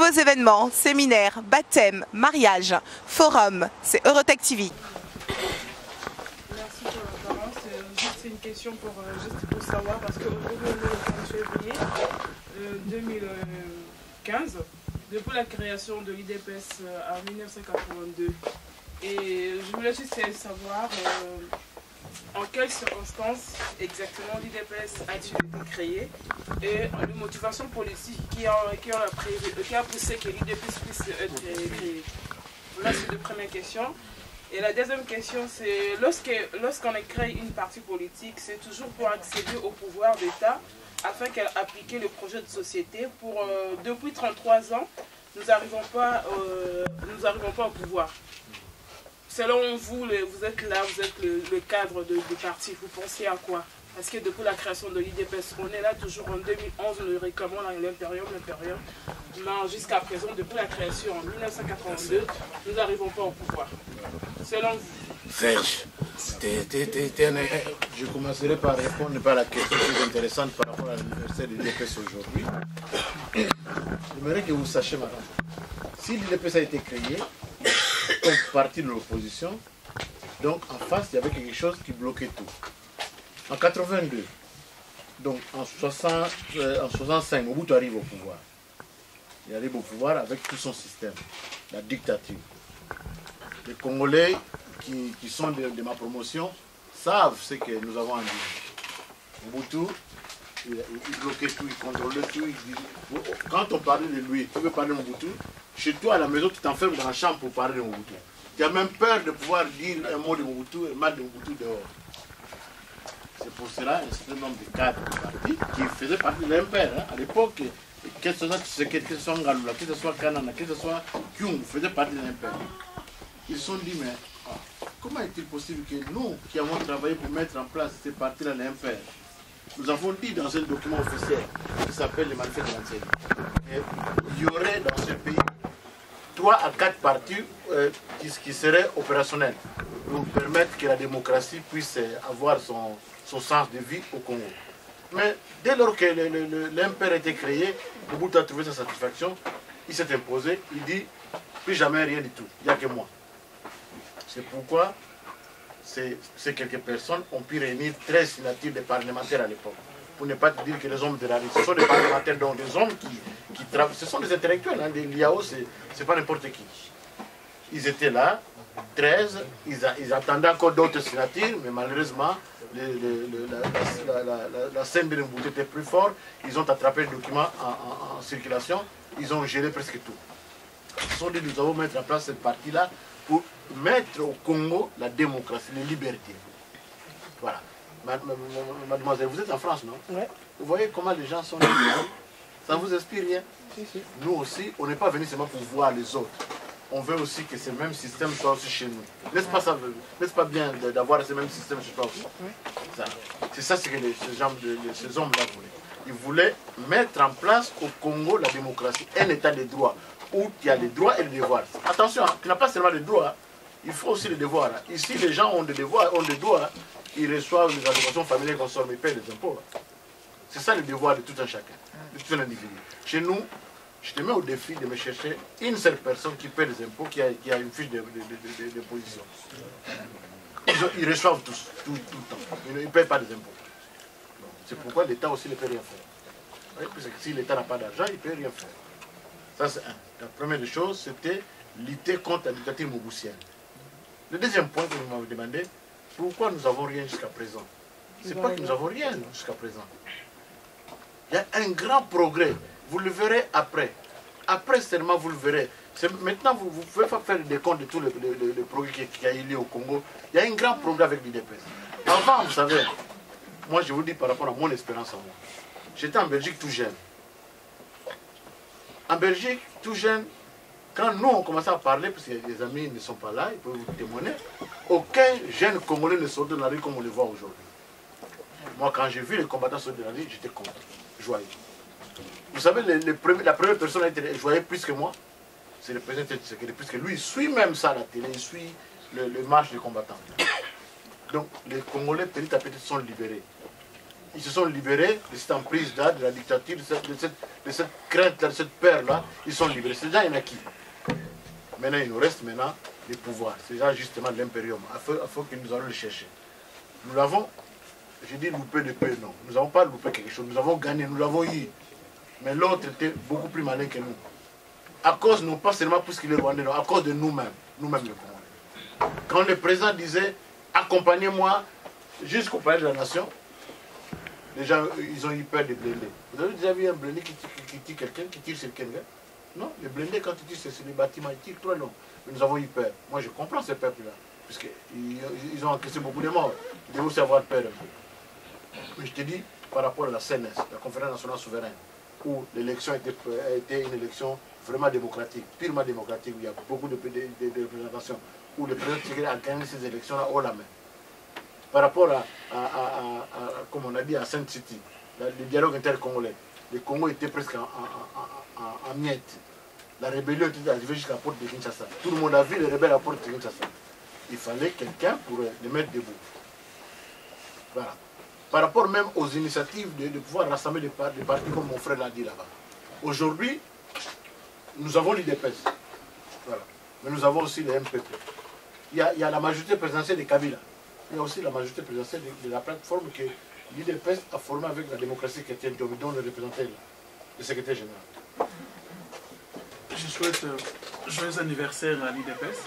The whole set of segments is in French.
vos événements, séminaires, baptêmes, mariages, forums. C'est Eurotech TV. Merci pour la parole. C'est une question juste pour savoir, parce qu'aujourd'hui, le 15 février 2015, depuis la création de l'IDPS en 1982, et je voulais juste savoir en quelles circonstances exactement l'IDPS a-t-il été créé et les motivations politiques qui a poussé que l'IDPS puisse être créé. Voilà, c'est la première question. Et la deuxième question, c'est lorsqu'on crée une partie politique, c'est toujours pour accéder au pouvoir d'État afin qu'elle applique le projet de société. Depuis 33 ans, nous n'arrivons pas au pouvoir. Selon vous, vous êtes là, vous êtes le cadre du parti, vous pensez à quoi? Parce que depuis la création de l'IDPS, on est là toujours en 2011, nous réclamons l'impérium. Mais jusqu'à présent, depuis la création en 1982, nous n'arrivons pas au pouvoir. Selon vous. Serge, je commencerai par répondre à la question plus intéressante par rapport à l'université de l'IDPS aujourd'hui. J'aimerais que vous sachiez maintenant, si l'IDPS a été créé comme parti de l'opposition, donc en face, il y avait quelque chose qui bloquait tout. En 82, donc en 65, Mobutu arrive au pouvoir. Il arrive au pouvoir avec tout son système, la dictature. Les Congolais qui sont de ma promotion savent ce que nous avons en dire. Mobutu, il bloquait tout, il contrôlait tout. Quand on parlait de lui, tu veux parler de Mobutu, chez toi à la maison, tu t'enfermes dans la chambre pour parler de Mobutu. Tu as même peur de pouvoir dire un mot de Mobutu et mal de Mobutu dehors. C'est pour cela un certain nombre de cadres du parti qui faisaient partie de l'impair. Hein. À l'époque, que ce soit Ngalula, que ce soit Kanana, que ce soit Kyung, faisaient partie de l'impair. Ils se sont dit, mais comment est-il possible que nous, qui avons travaillé pour mettre en place ces partis-là de l'impair, nous avons dit dans un document officiel qui s'appelle le manifeste de l'Ancien, il y aurait dans ce pays 3 à 4 partis qui seraient opérationnels pour permettre que la démocratie puisse avoir son sens de vie au Congo. Mais dès lors que l'impair a été créé, Mobutu a trouvé sa satisfaction, il s'est imposé, il dit plus jamais rien du tout, il n'y a que moi. C'est pourquoi ces quelques personnes ont pu réunir 13 signatures de parlementaires à l'époque. Pour ne pas te dire que les hommes de la rue, ce sont des parlementaires, donc des hommes qui travaillent, ce sont des intellectuels, hein, des Liao, c'est pas n'importe qui. Ils étaient là, 13, ils attendaient encore d'autres signatures, mais malheureusement, la scène de Mobutu était plus forte, ils ont attrapé le document en circulation, ils ont géré presque tout. Ils se sont dit, nous allons mettre en place cette partie-là pour mettre au Congo la démocratie, les libertés. Voilà. Mademoiselle, vous êtes en France, non? Ouais. Vous voyez comment les gens sont libérés? Ça ne vous inspire rien? Si. Nous aussi, on n'est pas venu seulement pour voir les autres. On veut aussi que ce même système soit aussi chez nous. N'est-ce pas, n'est-ce pas bien d'avoir ce même système chez toi aussi? C'est ça ce que ces hommes-là voulaient. Ils voulaient mettre en place au Congo la démocratie, un état de droit, où il y a les droits et les devoirs. Attention, hein, tu n'as pas seulement les droits, hein, il faut aussi les devoirs. Hein. Ici, les gens ont des devoirs, ont des droits, hein. Ils reçoivent les allocations familiales qu'on sort, mais ils payent les impôts. Hein. C'est ça le devoir de tout un chacun, de tout un individu. Chez nous, je te mets au défi de me chercher une seule personne qui paie les impôts, qui a une fiche de position. Ils reçoivent tous, tout le temps. Ils ne payent pas les impôts. C'est pourquoi l'État aussi ne peut rien faire. Oui, parce que si l'État n'a pas d'argent, il ne peut rien faire. Ça, c'est un. La première des choses, c'était lutter contre la dictature moboussienne. Le deuxième point que vous m'avez demandé, pourquoi nous n'avons rien jusqu'à présent? Ce n'est pas que nous n'avons rien jusqu'à présent. Il y a un grand progrès. Vous le verrez après. Après seulement, vous le verrez. Maintenant, vous pouvez faire des comptes de tous les progrès qu'il y a eu au Congo. Il y a un grand progrès avec l'IDPS. Avant, vous savez, moi je vous dis par rapport à mon expérience à moi. J'étais en Belgique tout jeune. En Belgique, tout jeune, quand nous on commençait à parler, parce que les amis ne sont pas là, ils peuvent vous témoigner, aucun jeune Congolais ne sort de la rue comme on le voit aujourd'hui. Moi, quand j'ai vu les combattants sortir de la rue, j'étais content, joyeux. Vous savez, la première personne à être joyeux plus que moi, c'est le président Tshisekedi, puisque lui, il suit même ça à la télé, il suit le marche des combattants. Donc, les Congolais, petit à petit, se sont libérés. Ils se sont libérés de cette emprise-là, de la dictature, de de cette crainte, de cette peur-là, ils sont libérés. Ces gens, il y en a qui? Maintenant, il nous reste maintenant les pouvoirs. C'est là justement l'impérium. Il faut que nous allons le chercher. Nous l'avons, je dis loupé de peu, non. Nous n'avons pas loupé quelque chose. Nous avons gagné, nous l'avons eu. Mais l'autre était beaucoup plus malin que nous. À cause, non pas seulement parce qu'il est rwandais, non, à cause de nous-mêmes. Nous-mêmes, les Congolais. Quand le président disait, accompagnez-moi jusqu'au palais de la nation, les gens, ils ont eu peur des blindés. Vous avez déjà vu un blindé qui tire quelqu'un, qui tire sur quelqu'un? Non, les blindés, quand ils tirent sur les bâtiments, ils tirent trop long. Mais nous avons eu peur. Moi, je comprends ces peuples-là. Puisqu'ils ont encaissé beaucoup de morts. Ils doivent aussi avoir peur un peu. Mais je te dis, par rapport à la CNS, la Conférence nationale souveraine, où l'élection a été une élection vraiment démocratique, purement démocratique, où il y a beaucoup de représentations, où le président Tshisekedi a gagné ces élections-là haut la main. Par rapport comme on a dit, à Sainte City, le dialogue intercongolais, le Congo était presque en miettes. La rébellion était arrivée jusqu'à la porte de Kinshasa. Tout le monde a vu les rebelles à la porte de Kinshasa. Il fallait quelqu'un pour les mettre debout. Voilà. Par rapport même aux initiatives de pouvoir rassembler des partis, comme mon frère l'a dit là-bas. Aujourd'hui, nous avons l'IDPS. Voilà. Mais nous avons aussi le MPP. Il y a la majorité présidentielle de Kabila. Il y a aussi la majorité présidentielle de la plateforme que l'IDPS a formée avec la démocratie chrétienne, dont le représentait le secrétaire général. Je souhaite joyeux anniversaire à l'IDPS.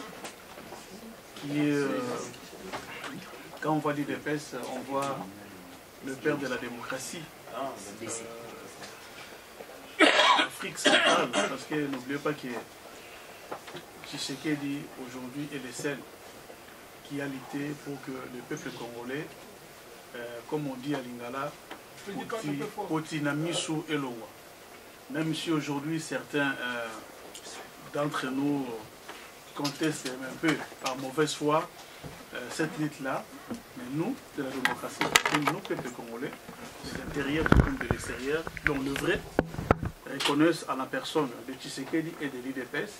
Quand on voit l'IDPS, on voit le père de la démocratie. L'Afrique centrale, parce que n'oubliez pas que Tshisekedi aujourd'hui est le seul qui a lutté pour que le peuple congolais, comme on dit à Lingala, Potinamisu Elowa. Même si aujourd'hui certains d'entre nous contestent un peu par mauvaise foi cette lutte-là, mais nous, de la démocratie, nous, peuple congolais, de l'intérieur comme de l'extérieur, dont le vrai, reconnaissent à la personne de Tshisekedi et de l'IDPS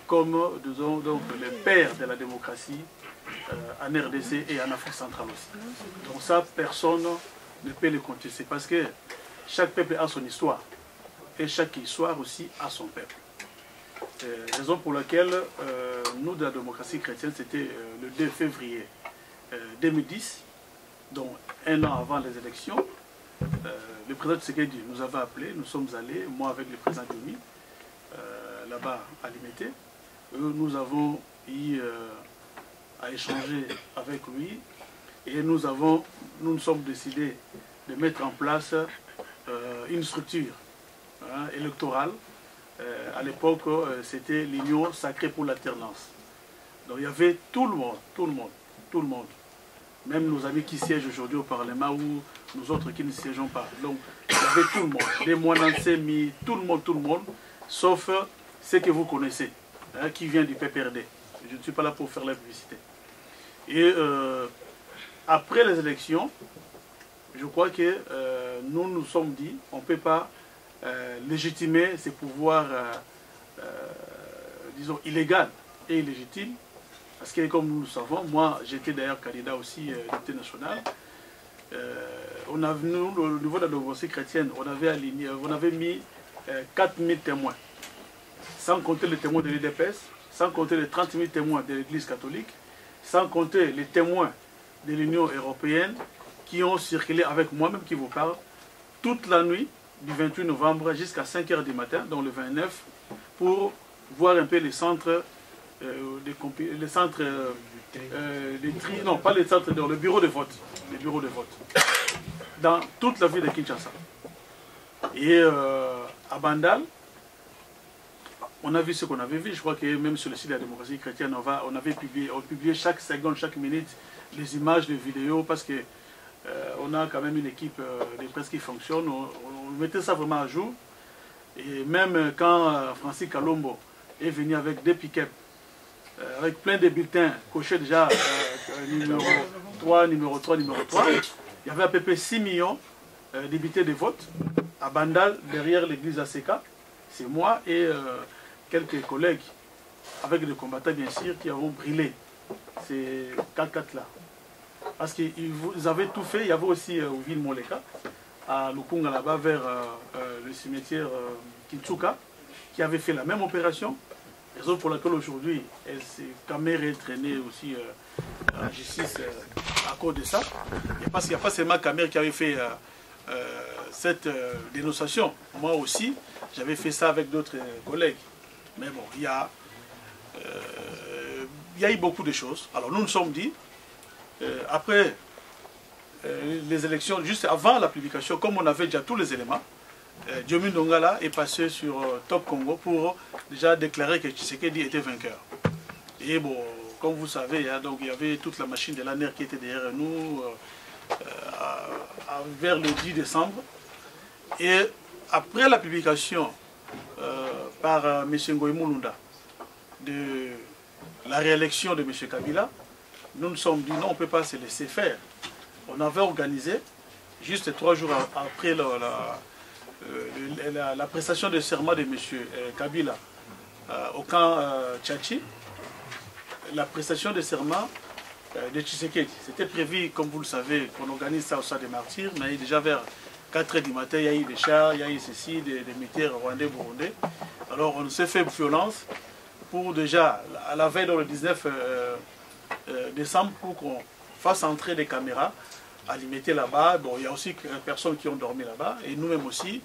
comme, disons, donc, les pères de la démocratie en RDC et en Afrique centrale aussi. Donc ça, personne ne peut le contester, parce que chaque peuple a son histoire, et chaque histoire aussi a son peuple. Raison pour laquelle nous, de la démocratie chrétienne, c'était le 2 février 2010, donc un an avant les élections. Le président Tshisekedi nous avait appelés, nous sommes allés, moi avec le président Diomi, là-bas à Limité. Nous avons eu à échanger avec lui et nous nous sommes décidés de mettre en place une structure électorale. À l'époque, c'était l'Union sacrée pour l'alternance. Donc il y avait tout le monde. Même nos amis qui siègent aujourd'hui au Parlement ou nous autres qui ne siégeons pas. Donc il y avait tout le monde, les Moinansemi, tout le monde, sauf ceux que vous connaissez, qui vient du PPRD. Je ne suis pas là pour faire la publicité. Et après les élections, je crois que nous nous sommes dit, on ne peut pas légitimer ces pouvoirs, disons, illégaux et illégitimes, parce que comme nous le savons, moi j'étais d'ailleurs candidat aussi à l'unité nationale. Nous, au niveau de la démocratie chrétienne, on avait mis 4000 témoins, sans compter les témoins de l'IDPS, sans compter les 30 000 témoins de l'Église catholique, sans compter les témoins de l'Union européenne qui ont circulé avec moi-même qui vous parle toute la nuit du 28 novembre jusqu'à 5 h du matin, donc le 29, pour voir un peu les centres, non pas les centres, le bureau de vote, dans toute la ville de Kinshasa. Et à Bandal, on a vu ce qu'on avait vu. Je crois que même sur le site de la démocratie chrétienne, on publiait chaque seconde, chaque minute les images, les vidéos, parce que on a quand même une équipe de presse qui fonctionne. On mettait ça vraiment à jour. Et même quand Francis Kalombo est venu avec des pick-up, avec plein de bulletins cochés déjà numéro 3, numéro 3, numéro 3, il y avait à peu près 6 millions de bulletins de vote à Bandal, derrière l'église ACK. C'est moi et quelques collègues, avec des combattants bien sûr, qui ont brûlé ces 4x4 là. Parce qu'ils avaient tout fait. Il y avait aussi Ouville Moleka, à Lukunga là-bas, vers le cimetière Kintsuka, qui avait fait la même opération. Raison pour laquelle aujourd'hui, Kamer est traîné aussi à la justice à cause de ça. Parce qu'il n'y a pas seulement Kamer qui avait fait cette dénonciation. Moi aussi, j'avais fait ça avec d'autres collègues. Mais bon, il y a eu beaucoup de choses. Alors nous nous sommes dit, après les élections, juste avant la publication, comme on avait déjà tous les éléments, Diomi Ndongala est passé sur Top Congo pour déjà déclarer que Tshisekedi était vainqueur. Et bon, comme vous savez, hein, donc, il y avait toute la machine de l'ANER qui était derrière nous vers le 10 décembre. Et après la publication par M. Ngoï Mulunda de la réélection de M. Kabila, nous nous sommes dit non, on ne peut pas se laisser faire. On avait organisé, juste 3 jours après la prestation de serment de M. Kabila au camp Tchachi, la prestation de serment de Tshisekedi. C'était prévu, comme vous le savez, qu'on organise ça au Stade des Martyrs, mais déjà vers 4 h du matin, il y a eu des chars, il y a eu ceci, des militaires rwandais, burundais. Alors on s'est fait violence pour déjà, à la veille, dans le 19 décembre, pour qu'on fasse entrer des caméras alimentées là-bas. Bon, il y a aussi des personnes qui ont dormi là-bas, et nous-mêmes aussi.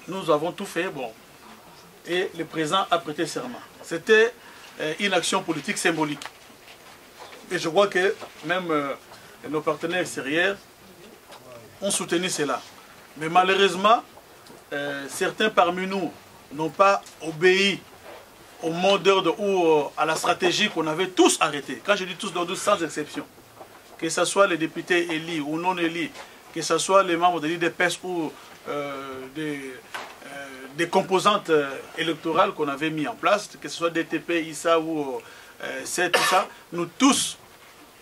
Nous avons tout fait, bon. Et le président a prêté serment. C'était une action politique symbolique. Et je crois que même nos partenaires extérieurs ont soutenu cela. Mais malheureusement, certains parmi nous n'ont pas obéi au mot d'ordre ou à la stratégie qu'on avait tous arrêté. Quand je dis tous, sans exception. Que ce soit les députés élus ou non élus, que ce soit les membres de l'IDPS ou des composantes électorales qu'on avait mis en place, que ce soit DTP, ISA ou tout ça, nous tous,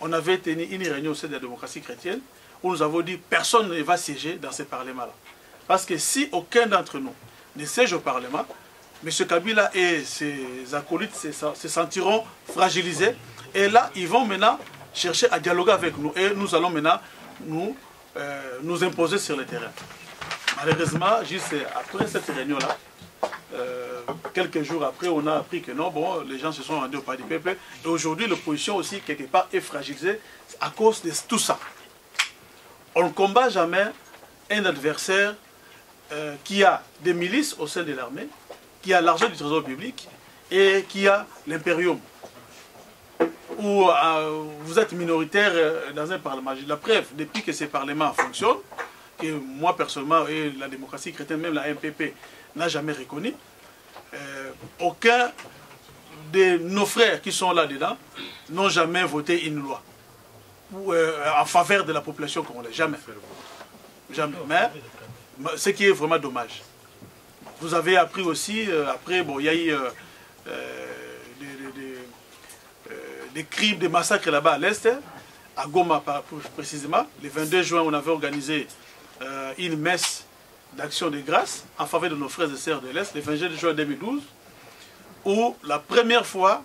on avait tenu une réunion au sein de la démocratie chrétienne où nous avons dit personne ne va siéger dans ce Parlement-là. Parce que si aucun d'entre nous ne siège au Parlement, M. Kabila et ses acolytes se sentiront fragilisés. Et là, ils vont maintenant chercher à dialoguer avec nous. Et nous allons maintenant nous imposer sur le terrain. Malheureusement, juste après cette réunion-là, quelques jours après, on a appris que non, bon, les gens se sont rendus au Palais du Peuple. Et aujourd'hui, l'opposition aussi, quelque part, est fragilisée à cause de tout ça. On ne combat jamais un adversaire qui a des milices au sein de l'armée, qui a l'argent du trésor public et qui a l'impérium. Où vous êtes minoritaire dans un parlement. La preuve, depuis que ces parlements fonctionnent, que moi personnellement et la démocratie chrétienne, même la MPP, n'a jamais reconnu, aucun de nos frères qui sont là-dedans n'ont jamais voté une loi en faveur de la population congolaise. Jamais. Jamais. Mais ce qui est vraiment dommage. Vous avez appris aussi, après, bon, il y a eu des crimes, des massacres là-bas à l'Est, à Goma précisément. Le 22 juin, on avait organisé une messe d'action de grâce en faveur de nos frères et sœurs de l'Est, le 22 juin 2012, où la première fois,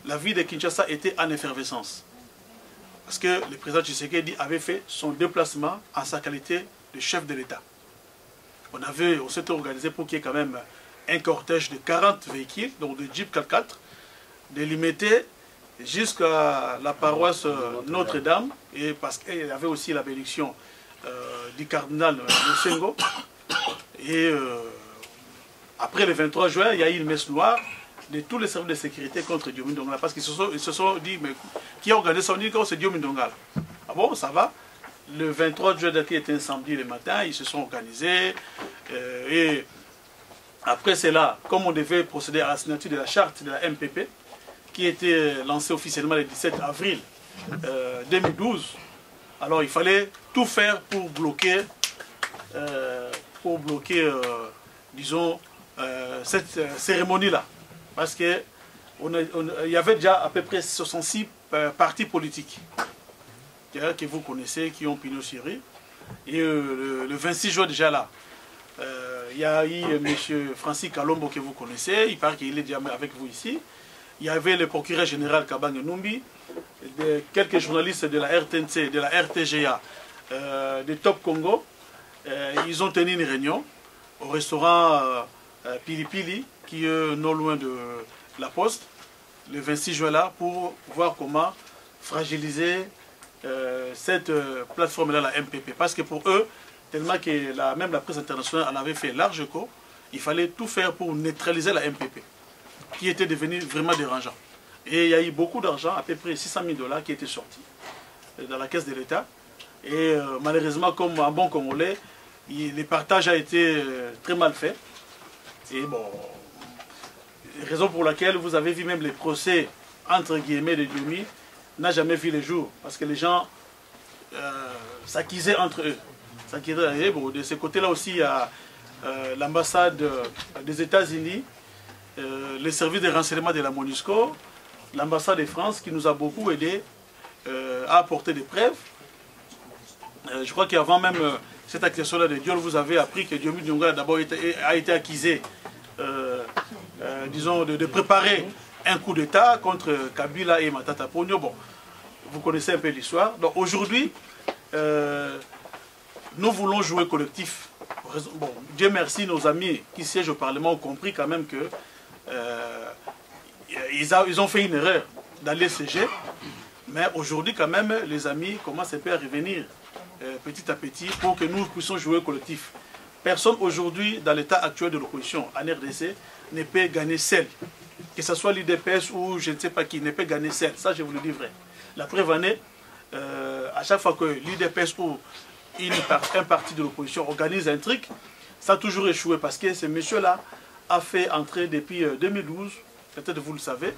la ville de Kinshasa était en effervescence. Parce que le président Tshisekedi avait fait son déplacement en sa qualité de chef de l'État. On s'était organisé pour qu'il y ait quand même un cortège de 40 véhicules, donc de Jeep 4x4, de limiter jusqu'à la paroisse Notre-Dame, et parce qu'il y avait aussi la bénédiction du cardinal Mosengo. Et après le 23 juin, il y a eu une messe noire de tous les services de sécurité contre Diomi Ndongala, parce qu'ils se sont dit, mais qui a organisé ça? On dit que c'est Diomi Ndongala. Ah bon, ça va? Le 23 juin, qui était un samedi le matin, ils se sont organisés. Et après cela, comme on devait procéder à la signature de la charte de la MPP, qui était lancée officiellement le 17 avril 2012, alors il fallait tout faire pour bloquer disons, cette cérémonie-là. Parce qu'il y avait déjà à peu près 66 partis politiques que vous connaissez, qui ont pignon sur rue. Et le 26 juin déjà là, il y a eu M. Francis Kalombo que vous connaissez, il paraît qu'il est déjà avec vous ici. Il y avait le procureur général Kabang Numbi, quelques journalistes de la RTNC, de la RTGA, de Top Congo, ils ont tenu une réunion au restaurant Pili Pili, qui est non loin de la Poste, le 26 juin là, pour voir comment fragiliser cette plateforme-là, la MPP. Parce que pour eux, tellement que même la presse internationale en avait fait large écho, il fallait tout faire pour neutraliser la MPP, qui était devenu vraiment dérangeant. Et il y a eu beaucoup d'argent, à peu près 600 000 $ qui étaient sortis dans la caisse de l'État. Et malheureusement, comme un bon Congolais, le partage a été très mal fait. Et bon, raison pour laquelle vous avez vu même les procès, entre guillemets, de Diomi, n'a jamais vu le jour. Parce que les gens s'acquisaient entre eux. Bon, de ce côté-là aussi, il y a l'ambassade des États-Unis, le service de renseignement de la MONUSCO, l'ambassade de France qui nous a beaucoup aidé à apporter des preuves. Je crois qu'avant même cette accusation-là de Diol, vous avez appris que Diomi Diongala d'abord a été accusé, disons, de préparer un coup d'État contre Kabila et Matata Ponyo. Bon, vous connaissez un peu l'histoire. Donc aujourd'hui, nous voulons jouer collectif. Bon, Dieu merci, nos amis qui siègent au Parlement ont compris quand même que ils ont fait une erreur d'aller siéger. Mais aujourd'hui, quand même, les amis commencent un peu à revenir petit à petit pour que nous puissions jouer collectif. Personne aujourd'hui, dans l'état actuel de l'opposition en RDC, ne peut gagner seul. Que ce soit l'IDPS ou je ne sais pas qui, ne peut gagner seul. Ça, je vous le dis vrai. La preuve en est, à chaque fois que l'IDPS ou un parti de l'opposition organise un truc, ça a toujours échoué parce que ce monsieur-là a fait entrer depuis 2012, peut-être vous le savez,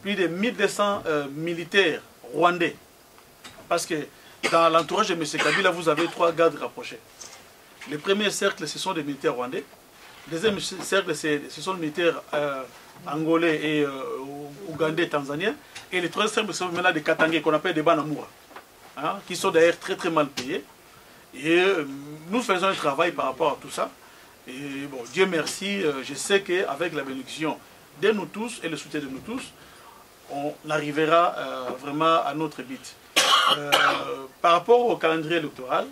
plus de 1200 militaires rwandais. Parce que dans l'entourage de M. Kabila, vous avez 3 gardes rapprochés. Le premier cercle, ce sont des militaires rwandais. Le deuxième cercle, ce sont des militaires angolais et ougandais, tanzaniens. Et les troisième cercle, ce sont maintenant des Katangais qu'on appelle des Banamura, hein, qui sont d'ailleurs très très mal payés. Et nous faisons un travail par rapport à tout ça. Et bon, Dieu merci, je sais qu'avec la bénédiction de nous tous et le soutien de nous tous, on arrivera vraiment à notre but. Par rapport au calendrier électoral,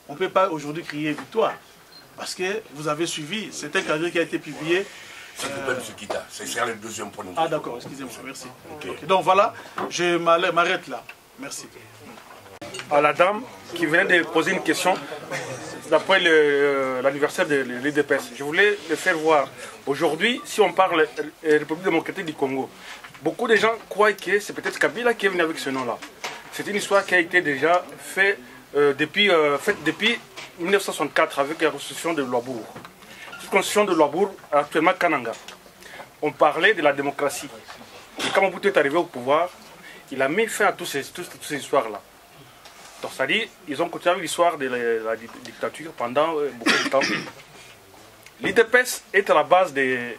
on ne peut pas aujourd'hui crier victoire. Parce que vous avez suivi, c'est un calendrier qui a été publié. C'est le deuxième point. Ah d'accord, excusez-moi, merci. Okay. Donc voilà, je m'arrête là. Merci. À la dame qui venait de poser une question d'après l'anniversaire de l'IDPS. Je voulais le faire voir. Aujourd'hui, si on parle de République démocratique du Congo, beaucoup de gens croient que c'est peut-être Kabila qui est venu avec ce nom-là. C'est une histoire qui a été déjà faite depuis 1964 avec la constitution de Louabourg. Cette constitution de Louabourg, actuellement Kananga, on parlait de la démocratie. Et quand Mobutu est arrivé au pouvoir, il a mis fin à toutes ces histoires-là. Donc, c'est-à-dire, ils ont continué avec l'histoire de la dictature pendant beaucoup de temps. L'IDPS est à la base de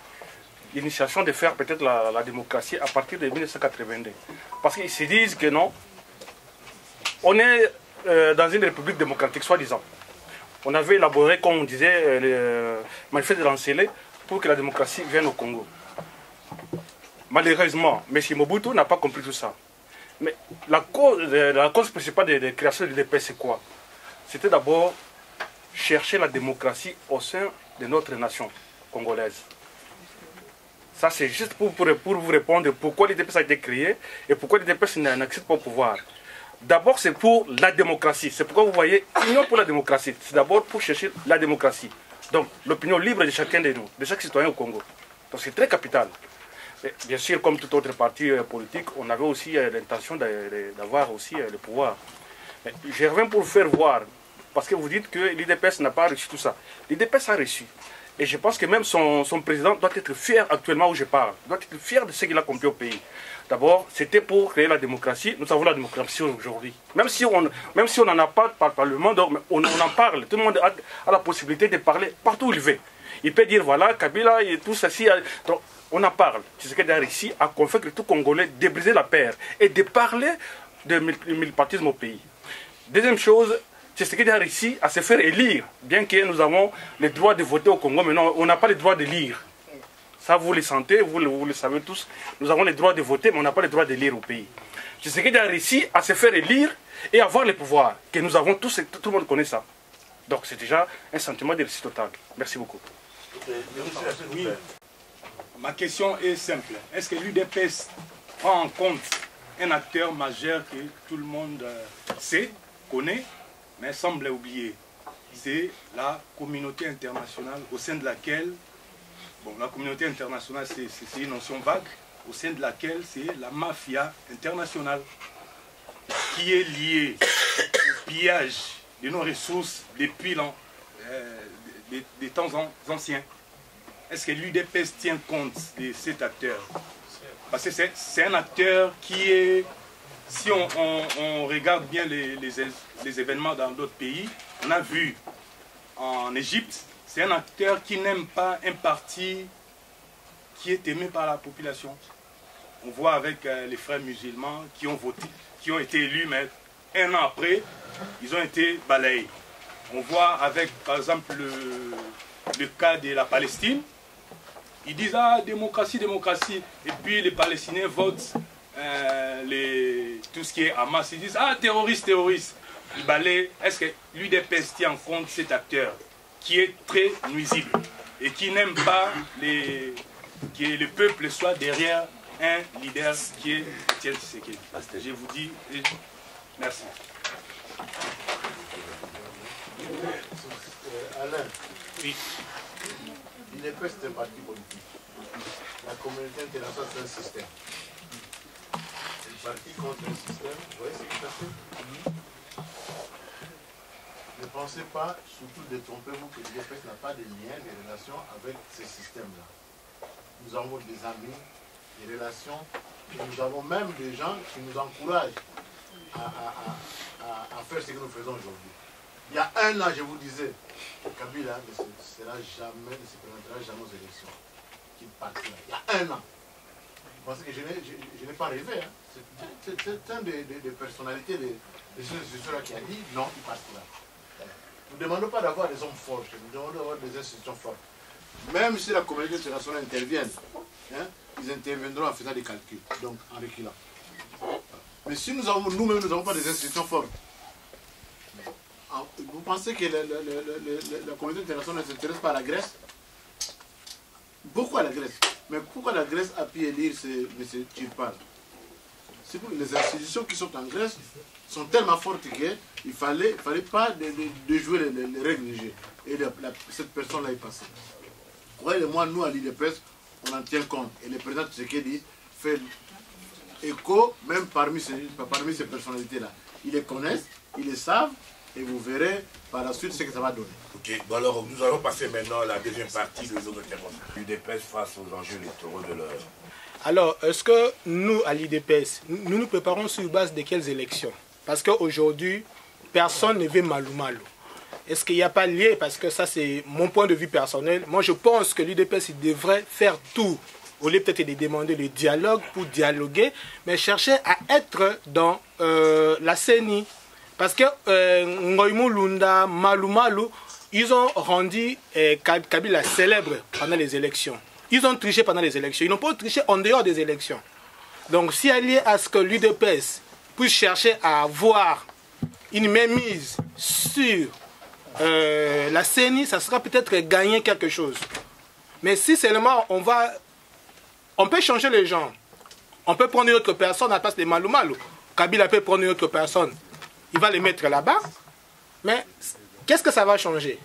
l'initiation de faire peut-être la démocratie à partir de 1982. Parce qu'ils se disent que non, on est dans une république démocratique, soi-disant. On avait élaboré, comme on disait, le manifeste de Lancelé pour que la démocratie vienne au Congo. Malheureusement, M. Mobutu n'a pas compris tout ça. Mais la cause principale de la création de l'IDPS, c'est quoi? C'était d'abord chercher la démocratie au sein de notre nation congolaise. Ça, c'est juste pour vous répondre pourquoi l'IDPS a été créé et pourquoi l'IDPS n'accède pas au pouvoir. D'abord, c'est pour la démocratie. C'est pourquoi vous voyez, Union pour la démocratie. C'est d'abord pour chercher la démocratie. Donc, l'opinion libre de chacun de nous, de chaque citoyen au Congo. Donc, c'est très capital. Et bien sûr, comme tout autre parti politique, on avait aussi l'intention d'avoir aussi le pouvoir. Mais je reviens pour vous faire voir, parce que vous dites que l'IDPS n'a pas reçu tout ça. L'IDPS a reçu. Et je pense que même son président doit être fier actuellement où je parle. Doit être fier de ce qu'il a accompli au pays. D'abord, c'était pour créer la démocratie. Nous avons la démocratie aujourd'hui. Même si on n'en a pas par le Parlement, on en parle. Tout le monde a la possibilité de parler partout où il veut. Il peut dire, voilà, Kabila et tout ceci. Donc, on en parle. C'est ce qu'il a réussi à convaincre tout Congolais de briser la paire et de parler de multipartisme au pays. Deuxième chose, c'est ce qu'il a réussi à se faire élire. Bien que nous avons le droit de voter au Congo, mais non, on n'a pas le droit de lire. Ça, vous le sentez, vous le savez tous. Nous avons le droit de voter, mais on n'a pas le droit de lire au pays. C'est ce qu'il a réussi à se faire élire et avoir le pouvoir. Que nous avons tous, tout le monde connaît ça. Donc c'est déjà un sentiment de réussite totale. Merci beaucoup. Oui. Ma question est simple. Est-ce que l'UDPS prend en compte un acteur majeur que tout le monde sait, connaît, mais semble oublier? C'est la communauté internationale au sein de laquelle, bon, la communauté internationale c'est une notion vague, au sein de laquelle c'est la mafia internationale qui est liée au pillage de nos ressources depuis des temps anciens. Est-ce que l'UDPS tient compte de cet acteur? Parce que c'est un acteur qui est, si on regarde bien les événements dans d'autres pays, on a vu en Égypte, c'est un acteur qui n'aime pas un parti qui est aimé par la population. On voit avec les frères musulmans qui ont voté, qui ont été élus, mais un an après, ils ont été balayés. On voit avec, par exemple, le cas de la Palestine. Ils disent, ah, démocratie, démocratie. Et puis les Palestiniens votent tout ce qui est Hamas. Ils disent, ah, terroriste, terroriste. Ils balayent. Est-ce que l'UDPS tient en compte cet acteur qui est très nuisible et qui n'aime pas que le peuple soit derrière un leader qui est Étienne Tshisekedi? Je vous dis, merci. Alain, Oui. l'UDPS c'est un parti politique. La communauté internationale c'est un système. C'est un parti contre un système. Vous voyez ce qui se fait? Ne pensez pas, surtout détrompez-vous, que l'UDPS n'a pas de lien, de relations avec ces systèmes-là. Nous avons des amis, des relations, et nous avons même des gens qui nous encouragent à faire ce que nous faisons aujourd'hui. Il y a un an, je vous disais, Kabila ne se présentera jamais aux élections. Qu'il partira. Il y a un an. Vous pensez que je n'ai pas rêvé. Hein. C'est un des personnalités de ces institutions-là qui a dit non, il partira. Nous ne demandons pas d'avoir des hommes forts, nous demandons d'avoir des institutions fortes. Même si la communauté internationale intervient, hein, ils interviendront en faisant des calculs, donc en reculant. Mais si nous-mêmes, nous n'avons pas des institutions fortes, vous pensez que la communauté internationale ne s'intéresse pas à la Grèce? Beaucoup à la Grèce. Mais pourquoi la Grèce a pu élire M. Tsipras? C'est pour les institutions qui sont en Grèce sont tellement fortes qu'il ne fallait pas de jouer les règles du jeu. Et cette personne-là est passée. Croyez-moi, nous à l'UDPS, on en tient compte. Et le président Tshisekedi fait écho même parmi ces personnalités-là. Ils les connaissent, ils les savent, et vous verrez par la suite ce que ça va donner. Ok, bon alors nous allons passer maintenant à la deuxième partie de nos interventions. L'UDPS face aux enjeux électoraux de l'heure. Alors, est-ce que nous, à l'UDPS, nous nous préparons sur base de quelles élections? Parce qu'aujourd'hui, personne ne veut malou-malou. Est-ce qu'il n'y a pas lié? Parce que ça, c'est mon point de vue personnel. Moi, je pense que l'UDPS devrait faire tout, au lieu peut-être de demander le dialogue pour dialoguer, mais chercher à être dans la CENI. Parce que Ngoïmou Lunda, Malou-Malou, ils ont rendu Kabila célèbre pendant les élections. Ils ont triché pendant les élections. Ils n'ont pas triché en dehors des élections. Donc, si elle est à ce que l'UDPS puisse chercher à avoir une mainmise sur la CENI, ça sera peut-être gagner quelque chose. Mais si seulement on peut changer les gens. On peut prendre une autre personne à la place de Malou-Malou. Kabila peut prendre une autre personne. Il va les mettre là-bas. Mais qu'est-ce que ça va changer?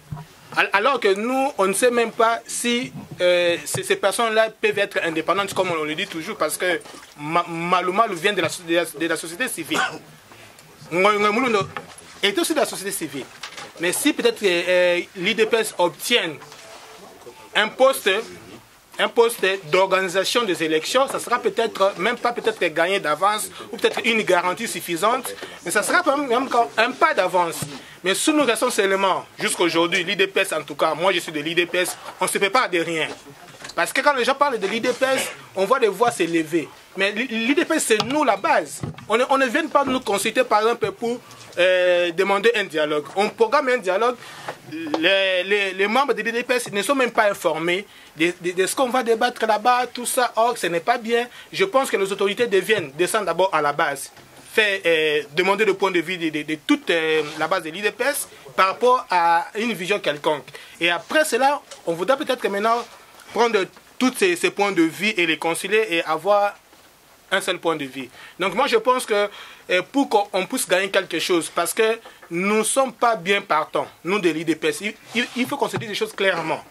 Alors que nous, on ne sait même pas si ces personnes-là peuvent être indépendantes, comme on le dit toujours, parce que Malou-Malou vient de la société civile. Ngoïmou est aussi de la société civile. Mais si peut-être l'UDPS obtient un poste d'organisation des élections, ça sera peut-être, même pas peut-être gagné d'avance, ou peut-être une garantie suffisante, mais ça sera même encore un pas d'avance. Mais si nous restons seulement, jusqu'aujourd'hui, l'UDPS en tout cas, moi je suis de l'UDPS, on ne se prépare de rien. Parce que quand les gens parlent de l'UDPS, on voit des voix s'élever. Mais l'UDPS, c'est nous la base. On ne vient pas nous consulter par exemple pour demander un dialogue. On programme un dialogue. Les membres de l'UDPS ne sont même pas informés de ce qu'on va débattre là-bas, tout ça. Or, ce n'est pas bien. Je pense que les autorités descendent d'abord à la base. demander le point de vue de toute la base de l'IDPS par rapport à une vision quelconque. Et après cela, on voudra peut-être que maintenant prendre tous ces points de vue et les concilier et avoir un seul point de vue. Donc moi je pense que pour qu'on puisse gagner quelque chose, parce que nous ne sommes pas bien partants, nous de l'IDPS, il faut qu'on se dise des choses clairement.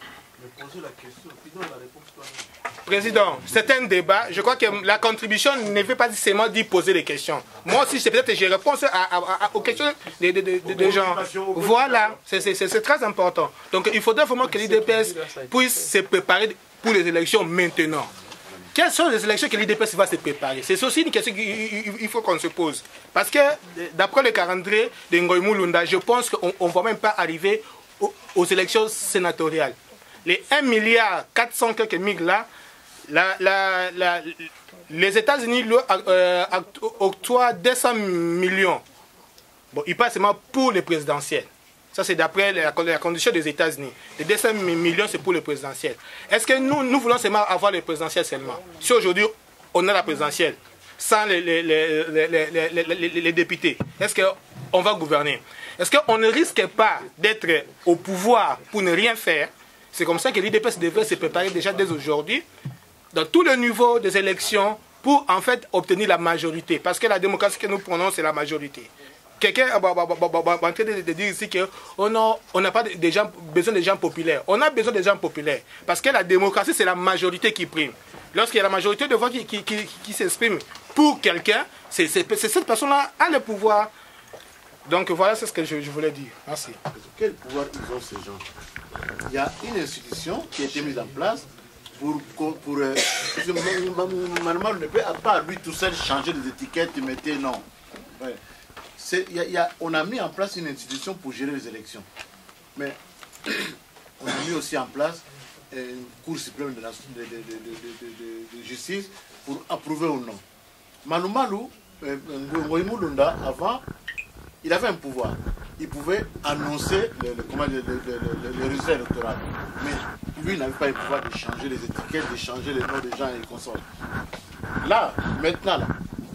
Président, c'est un débat. Je crois que la contribution ne veut pas seulement d'y poser des questions. Moi aussi, c'est peut-être que je réponds aux questions des gens. Voilà, c'est très important. Donc il faudrait vraiment que l'IDPS puisse se préparer pour les élections maintenant. Quelles sont les élections que l'IDPS va se préparer? C'est aussi une question qu'il faut qu'on se pose. Parce que d'après le calendrier de Ngoïmou Lunda, je pense qu'on ne va même pas arriver aux élections sénatoriales. Les 1,4 milliard là, les États-Unis octroient 200 millions. Bon, il passe seulement pour les présidentielles. Ça, c'est d'après la condition des États-Unis. Les 200 millions, c'est pour le présidentiel. Est-ce que nous voulons seulement avoir le présidentiel seulement? Si aujourd'hui, on a la présidentielle, sans les députés, est-ce qu'on va gouverner? Est-ce qu'on ne risque pas d'être au pouvoir pour ne rien faire? C'est comme ça que l'IDPS devrait se préparer déjà dès aujourd'hui, dans tous les niveaux des élections, pour en fait obtenir la majorité. Parce que la démocratie que nous prenons, c'est la majorité. Quelqu'un est en train de dire ici qu'on n'a pas besoin de gens populaires. On a besoin de gens populaires. Parce que la démocratie, c'est la majorité qui prime. Lorsqu'il y a la majorité de voix qui s'exprime pour quelqu'un, c'est cette personne-là qui a le pouvoir. Donc voilà, c'est ce que je voulais dire. Merci. Quel pouvoir ils ont ces gens? Il y a une institution qui a été mise en place pour normalement, on ne peut pas lui tout seul changer les étiquettes et mettre non. Ouais. On a mis en place une institution pour gérer les élections. Mais on a mis aussi en place une Cour suprême de justice pour approuver ou non. Manu Malou, Ngoïmou Lunda, avant, il avait un pouvoir. Il pouvait annoncer le résultat électoral. Mais lui, il n'avait pas le pouvoir de changer les étiquettes, de changer les noms des gens et les consorts. Là, maintenant, là,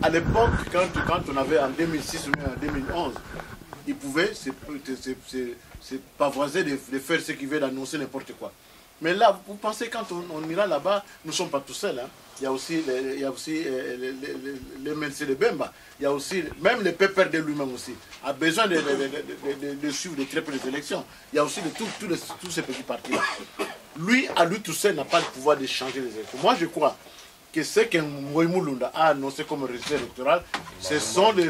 à l'époque, quand on avait en 2006 ou en 2011, il pouvait se pavoiser de faire ce qu'il veut, d'annoncer n'importe quoi. Mais là, vous pensez, quand on ira là-bas, nous ne sommes pas tout seuls. Hein. Il y a aussi les MNC de Bemba. Il y a aussi, même le PPRD lui-même aussi, a besoin de suivre de très peu les élections. Il y a aussi tous ces petits partis-là. Lui, à lui tout seul, n'a pas le pouvoir de changer les élections. Moi, je crois que ce que Ngoïmou Lunda a annoncé comme résultat électoral, ce sont des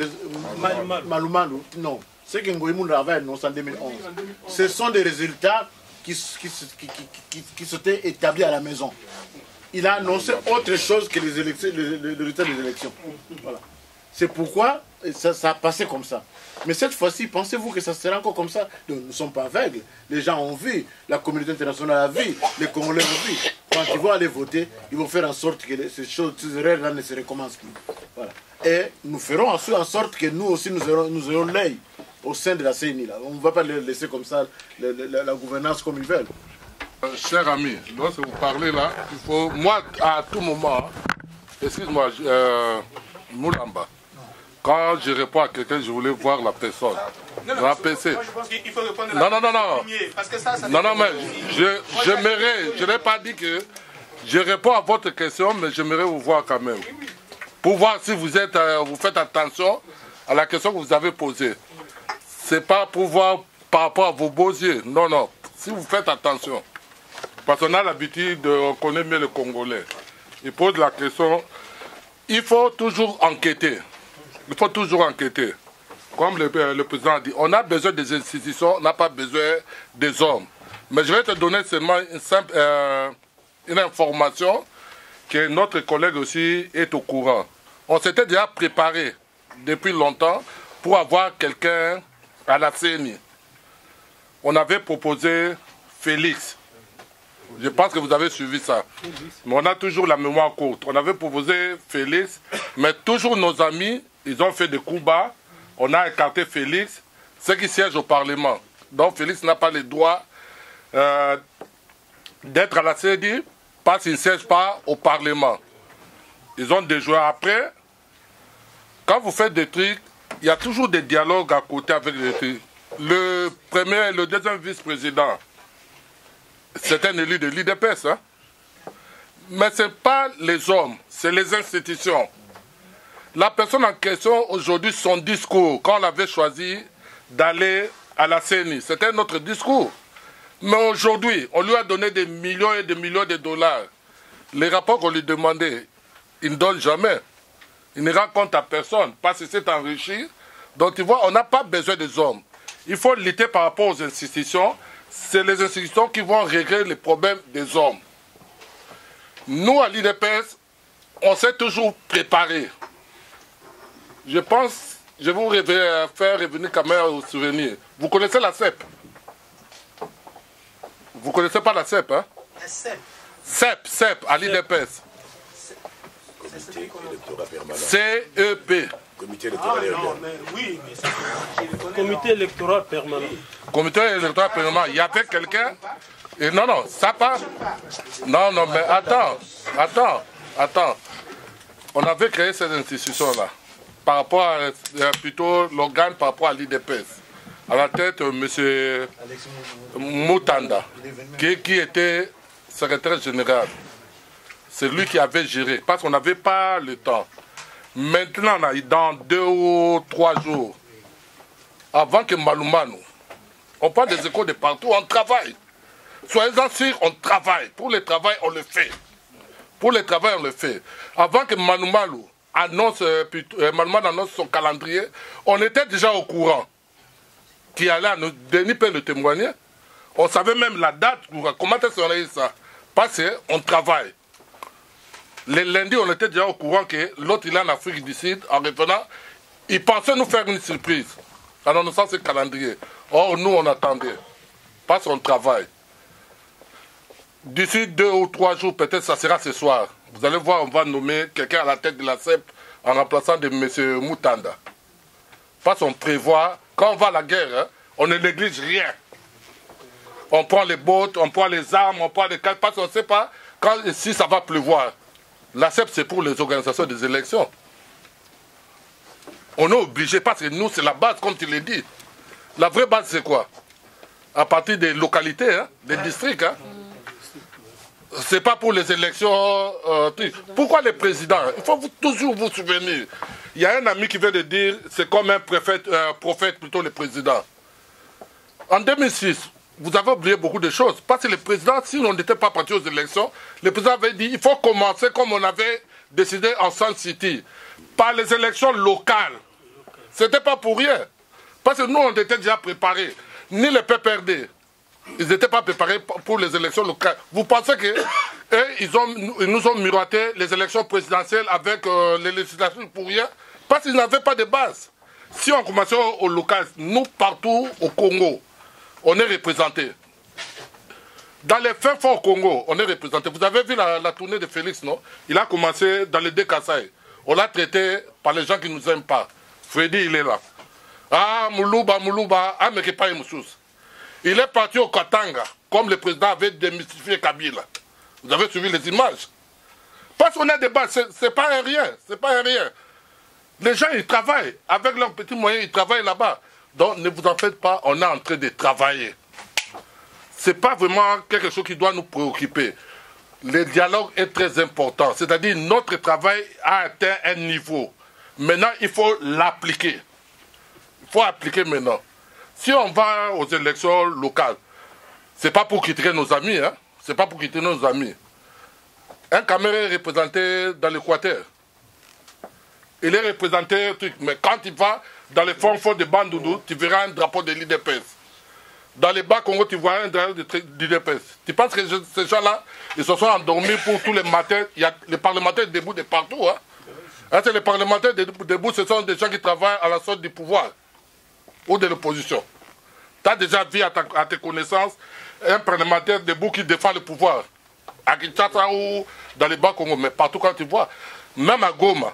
Malou, non. Ce que Ngoïmou Lunda avait annoncé en 2011, ce sont des résultats qui s'étaient établis à la maison. Il a annoncé autre chose que les résultats des élections. Voilà. C'est pourquoi ça a passé comme ça. Mais cette fois-ci, pensez-vous que ça sera encore comme ça? Nous ne sommes pas aveugles. Les gens ont vu, la communauté internationale a vu, les Congolais ont vu. Quand ils vont aller voter, ils vont faire en sorte que ces erreurs-là ne se recommencent plus. Voilà. Et nous ferons en sorte que nous aussi, nous aurons l'œil au sein de la CENI. Là. On ne va pas les laisser comme ça, la gouvernance comme ils veulent. Cher ami, lorsque vous parlez là, il faut, moi, à tout moment, excuse-moi, Moulamba, quand je réponds à quelqu'un, je voulais voir la personne. Dans la PC. Moi, je pense qu'il faut répondre Non. Parce que ça Non, mais je n'ai pas dit que je réponds à votre question, mais j'aimerais vous voir quand même. Pour voir si vous faites attention à la question que vous avez posée. Ce n'est pas pour voir par rapport à vos beaux yeux. Non. Si vous faites attention. Parce qu'on a l'habitude, on connaît mieux le Congolais. Il pose la question, il faut toujours enquêter. Il faut toujours enquêter. Comme le président a dit, on a besoin des institutions, on n'a pas besoin des hommes. Mais je vais te donner seulement une information que notre collègue aussi est au courant. On s'était déjà préparé depuis longtemps pour avoir quelqu'un à la CENI. On avait proposé Félix. Je pense que vous avez suivi ça. Mais on a toujours la mémoire courte. On avait proposé Félix, mais toujours nos amis, ils ont fait des coups bas. On a écarté Félix, ceux qui siègent au Parlement. Donc Félix n'a pas le droit d'être à la CENI parce qu'il ne siège pas au Parlement. Ils ont déjoué après. quand vous faites des trucs, il y a toujours des dialogues à côté avec les trucs. Le premier et le deuxième vice-président, c'est un élu de l'IDPS. Hein? Mais ce n'est pas les hommes, c'est les institutions. La personne en question, aujourd'hui, son discours, quand on avait choisi d'aller à la CENI, c'était notre discours. Mais aujourd'hui, on lui a donné des millions et des millions de dollars. Les rapports qu'on lui demandait, il ne donne jamais. Il ne rend compte à personne, parce qu'il s'est enrichi. Donc, tu vois, on n'a pas besoin des hommes. Il faut lutter par rapport aux institutions. C'est les institutions qui vont régler les problèmes des hommes. Nous, à l'IDPS, on s'est toujours préparé. Je pense, je vais vous faire revenir quand même au souvenir. Vous connaissez la CEP? Vous ne connaissez pas la CEP, hein? La CEP. CEP, à l'IDPS. Comité électoral permanent. CEP. Comité électoral permanent. Oui, mais Comité électoral permanent. Comité électoral permanent. Il y avait quelqu'un. Et non, non, ça pas. Non, non, mais attends. On avait créé cette institution-là. Par rapport à plutôt l'organe par rapport à l'IDPS. À la tête, M. Moutanda, qui était secrétaire général. C'est lui qui avait géré, parce qu'on n'avait pas le temps. Maintenant, dans 2 ou 3 jours, avant que Malumanou, on prend des échos de partout, on travaille. Soyez-en sûrs, on travaille. Pour le travail, on le fait. Pour le travail, on le fait. Avant que Malumanou annonce son calendrier, on était déjà au courant. Qui allait à nous, Denis peut le témoigner. On savait même la date, comment est-ce qu'on a eu ça. Parce qu'on travaille. Le lundi, on était déjà au courant que l'autre, il est en Afrique du Sud. En revenant, il pensait nous faire une surprise en annonçant ce calendrier. Or, nous, on attendait. Parce qu'on travaille. D'ici 2 ou 3 jours, peut-être ça sera ce soir. Vous allez voir, on va nommer quelqu'un à la tête de la CEP en remplaçant de M. Moutanda. Parce qu'on prévoit, quand on va à la guerre, hein, on ne néglige rien. On prend les bottes, on prend les armes, on prend les cartes, parce qu'on ne sait pas si ça va pleuvoir. La CEP, c'est pour les organisations des élections. On est obligé, parce que nous, c'est la base, comme tu l'as dit. La vraie base, c'est quoi? À partir des localités, hein, des districts. Hein. C'est pas pour les élections. Pourquoi les présidents? Il faut toujours vous souvenir. Il y a un ami qui vient de dire, c'est comme un prophète, plutôt le président. En 2006, vous avez oublié beaucoup de choses. Parce que le président, si on n'était pas parti aux élections, le président avait dit, il faut commencer comme on avait décidé en Sun City, par les élections locales. C'était pas pour rien. Parce que nous, on était déjà préparés. Ni le PPRD. Ils n'étaient pas préparés pour les élections locales. Vous pensez que ils nous ont miroité les élections présidentielles avec les législatives pour rien? Parce qu'ils n'avaient pas de base. Si on commençait au local, nous, partout au Congo, on est représentés. Dans les fins fonds au Congo, on est représentés. Vous avez vu la tournée de Félix, non? Il a commencé dans les Kassai. On l'a traité par les gens qui ne nous aiment pas. Freddy, il est là. Ah, Moulouba, ah, mais qui pas Moussous. Il est parti au Katanga, comme le président avait démystifié Kabila. Vous avez suivi les images. Parce qu'on a des bases, c'est pas un rien, c'est pas un rien. Les gens, ils travaillent. Avec leurs petits moyens, ils travaillent là-bas. Donc, ne vous en faites pas, on est en train de travailler. Ce n'est pas vraiment quelque chose qui doit nous préoccuper. Le dialogue est très important. C'est-à-dire, notre travail a atteint un niveau. Maintenant, il faut l'appliquer. Il faut appliquer maintenant. Si on va aux élections locales, ce n'est pas pour critiquer nos amis, hein. Ce n'est pas pour critiquer nos amis. Un Cameroun est représenté dans l'Équateur. Il est représenté, mais quand il va dans les fonds de Bandundu, tu verras un drapeau de l'IDPS. Dans les Bas-Congo, tu vois un drapeau de l'IDPS. Tu penses que ces gens-là, ils se sont endormis pour tous les matins. Il y a les parlementaires debout de partout. Hein. Les parlementaires debout, ce sont des gens qui travaillent à la sorte du pouvoir ou de l'opposition. Tu as déjà vu à tes connaissances un parlementaire debout qui défend le pouvoir. À Kinshasa ou dans les Bas-Congo, mais partout quand tu vois. Même à Goma,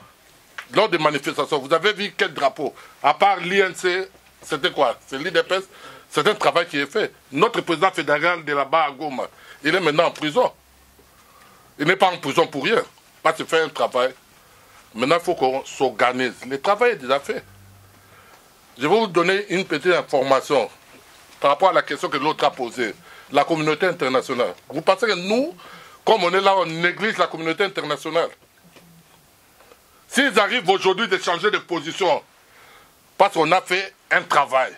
lors des manifestations, vous avez vu quel drapeau? À part l'INC, c'était quoi? C'est l'IDPS. C'est un travail qui est fait. Notre président fédéral de là-bas à Goma, il est maintenant en prison. Il n'est pas en prison pour rien. Parce qu'il fait un travail. Maintenant, il faut qu'on s'organise. Le travail est déjà fait. Je vais vous donner une petite information par rapport à la question que l'autre a posée. La communauté internationale. Vous pensez que nous, comme on est là, on néglige la communauté internationale? S'ils arrivent aujourd'hui de changer de position, parce qu'on a fait un travail.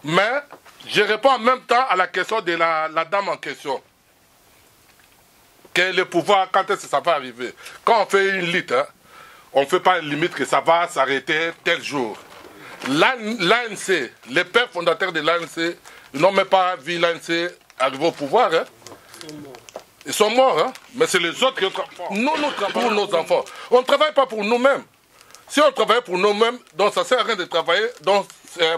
Mais je réponds en même temps à la question de la dame en question. Quel est le pouvoir, quand est-ce que ça va arriver? Quand on fait une limite, hein, on ne fait pas une limite que ça va s'arrêter tel jour. L'ANC, les pères fondateurs de l'ANC, ils n'ont même pas vu l'ANC arriver au pouvoir. Hein. Ils sont morts, hein. Mais c'est les autres qui travaillent. Nous, nous travaillons pour nos enfants. On ne travaille pas pour nous-mêmes. Si on travaille pour nous-mêmes, donc ça ne sert à rien de travailler. Donc,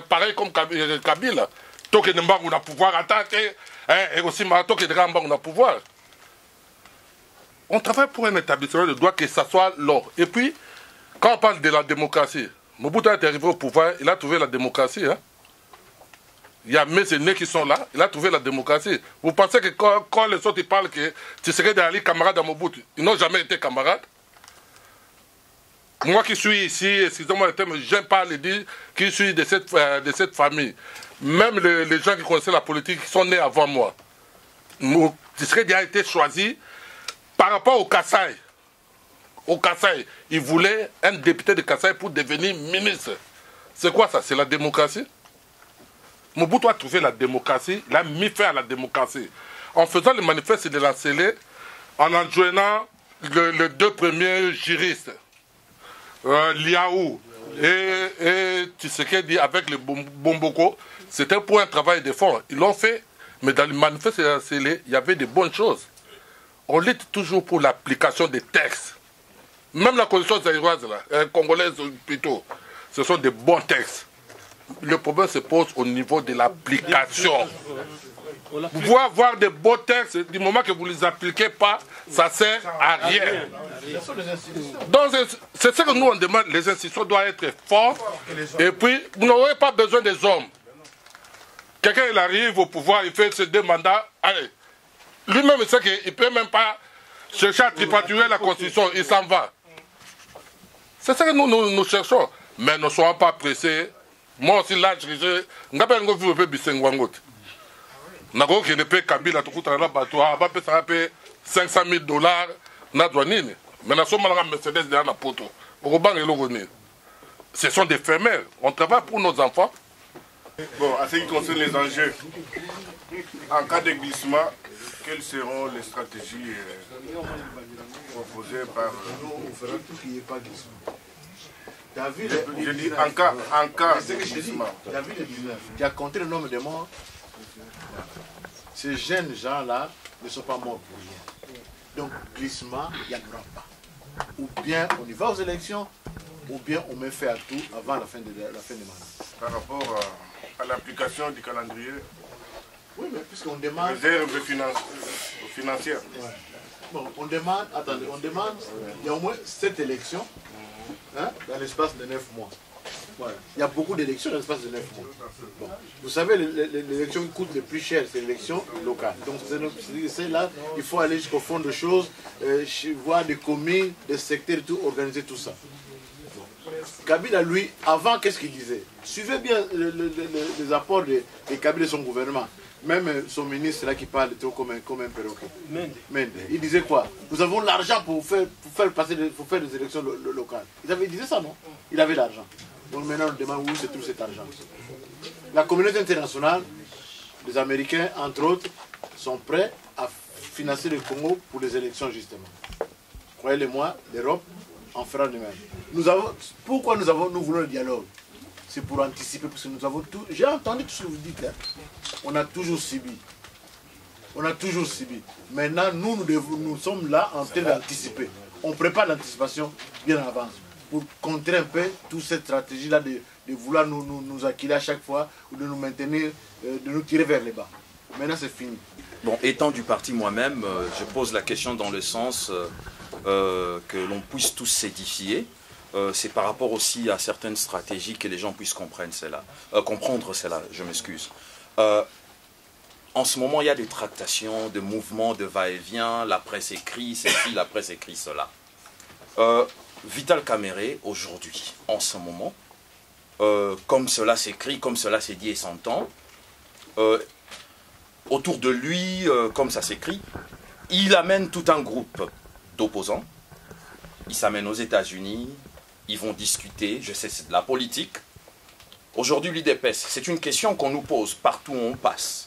pareil comme Kabila. Tant que nous avons pouvoir attaquer, et aussi tant que nous avons pouvoir. On travaille pour un établissement de droit que ça soit l'or. Et puis, quand on parle de la démocratie, Mobutu est arrivé au pouvoir, il a trouvé la démocratie. Hein. Il y a mes aînés qui sont là, il a trouvé la démocratie. Vous pensez que quand les autres ils parlent que tu serais des camarades à Mobutu, ils n'ont jamais été camarades? Moi qui suis ici, excusez-moi le terme, j'aime pas le dire, qui suis de cette famille. Même les gens qui connaissaient la politique, qui sont nés avant moi. Tshisekedi a été choisi par rapport au Kasaï. Au Kasaï, il voulait un député de Kasaï pour devenir ministre. C'est quoi ça? C'est la démocratie? Mobutu a trouvé la démocratie, il a mis fin à la démocratie. En faisant le manifeste de la Célé, en enjoignant les deux premiers juristes, Liaou et Tshisekedi avec le Bomboko, c'était pour un travail de fond. Ils l'ont fait, mais dans le manifeste de la Célé, il y avait de bonnes choses. On lutte toujours pour l'application des textes. Même la constitution zaïroise, congolaise plutôt, ce sont des bons textes. Le problème se pose au niveau de l'application. Vous pouvez avoir des beaux textes, du moment que vous ne les appliquez pas, ça ne sert à rien. Donc c'est ce que nous on demande, les institutions doivent être fortes, et puis vous n'aurez pas besoin des hommes. Quelqu'un il arrive au pouvoir, il fait ses 2 mandats, allez. Lui-même il sait qu'il ne peut même pas chercher à tripaturer la constitution, il s'en va. C'est ce que nous cherchons. Mais ne soyons pas pressés. Moi aussi là, je ne sais pas si vous pouvez faire un Nago qui ne paye Kabila, tout le bateau, va payer $500,000 na douanine. Mais nous sommes en Mercedes derrière la poteau. Ce sont des femelles. On travaille pour nos enfants. Bon, à ce qui concerne les enjeux, en cas de glissement, quelles seront les stratégies proposées par... On fera tout ce qui n'est pas glissement. Je dis en cas de glissement. David le 19, qui a compté le nombre de morts. Ces jeunes gens-là ne sont pas morts pour rien. Donc, glissement, il n'y en aura pas. Ou bien on y va aux élections, ou bien on met fin à tout avant la fin de mandat. Par rapport à l'application du calendrier, oui, mais puisqu'on demande... réserve financière. Ouais. Bon, on demande, attendez, il y a au moins 7 élections hein, dans l'espace de 9 mois. Voilà. Il y a beaucoup d'élections dans l'espace de 9 mois. Bon. Vous savez, l'élection qui coûte le plus cher, c'est l'élection locale. Donc, c'est là, il faut aller jusqu'au fond de choses, voir des communes, des secteurs, tout, organiser tout ça. Kabila, lui, avant, qu'est-ce qu'il disait? Suivez bien les apports de Kabila et son gouvernement. Même son ministre là qui parle trop comme un perroquet. Mende. Il disait quoi? Nous avons l'argent pour faire des élections locales. Il disait ça, non? Il avait l'argent. Donc maintenant, on demande où se trouve cet argent. La communauté internationale, les Américains, entre autres, sont prêts à financer le Congo pour les élections, justement. Croyez-le-moi, l'Europe en fera de même. Pourquoi nous voulons le dialogue? C'est pour anticiper, parce que nous avons tout... J'ai entendu tout ce que vous dites, hein. On a toujours subi. On a toujours subi. Maintenant, nous sommes là en train d'anticiper. On prépare l'anticipation bien en avance pour contrer un peu toute cette stratégie-là de vouloir nous acquiler à chaque fois ou de nous maintenir, de nous tirer vers les bas. Maintenant, c'est fini. Bon, étant du parti moi-même, je pose la question dans le sens que l'on puisse tous s'édifier. C'est par rapport aussi à certaines stratégies que les gens puissent comprendre cela, je m'excuse. En ce moment, il y a des tractations, des mouvements de va-et-vient, la presse écrit ceci, la presse écrit cela. Vital Kamerhe, aujourd'hui, en ce moment, comme cela s'écrit, comme cela s'est dit et s'entend, autour de lui, comme ça s'écrit, il amène tout un groupe d'opposants. Il s'amène aux États-Unis, ils vont discuter, je sais, c'est de la politique. Aujourd'hui, l'UDPS, c'est une question qu'on nous pose partout où on passe.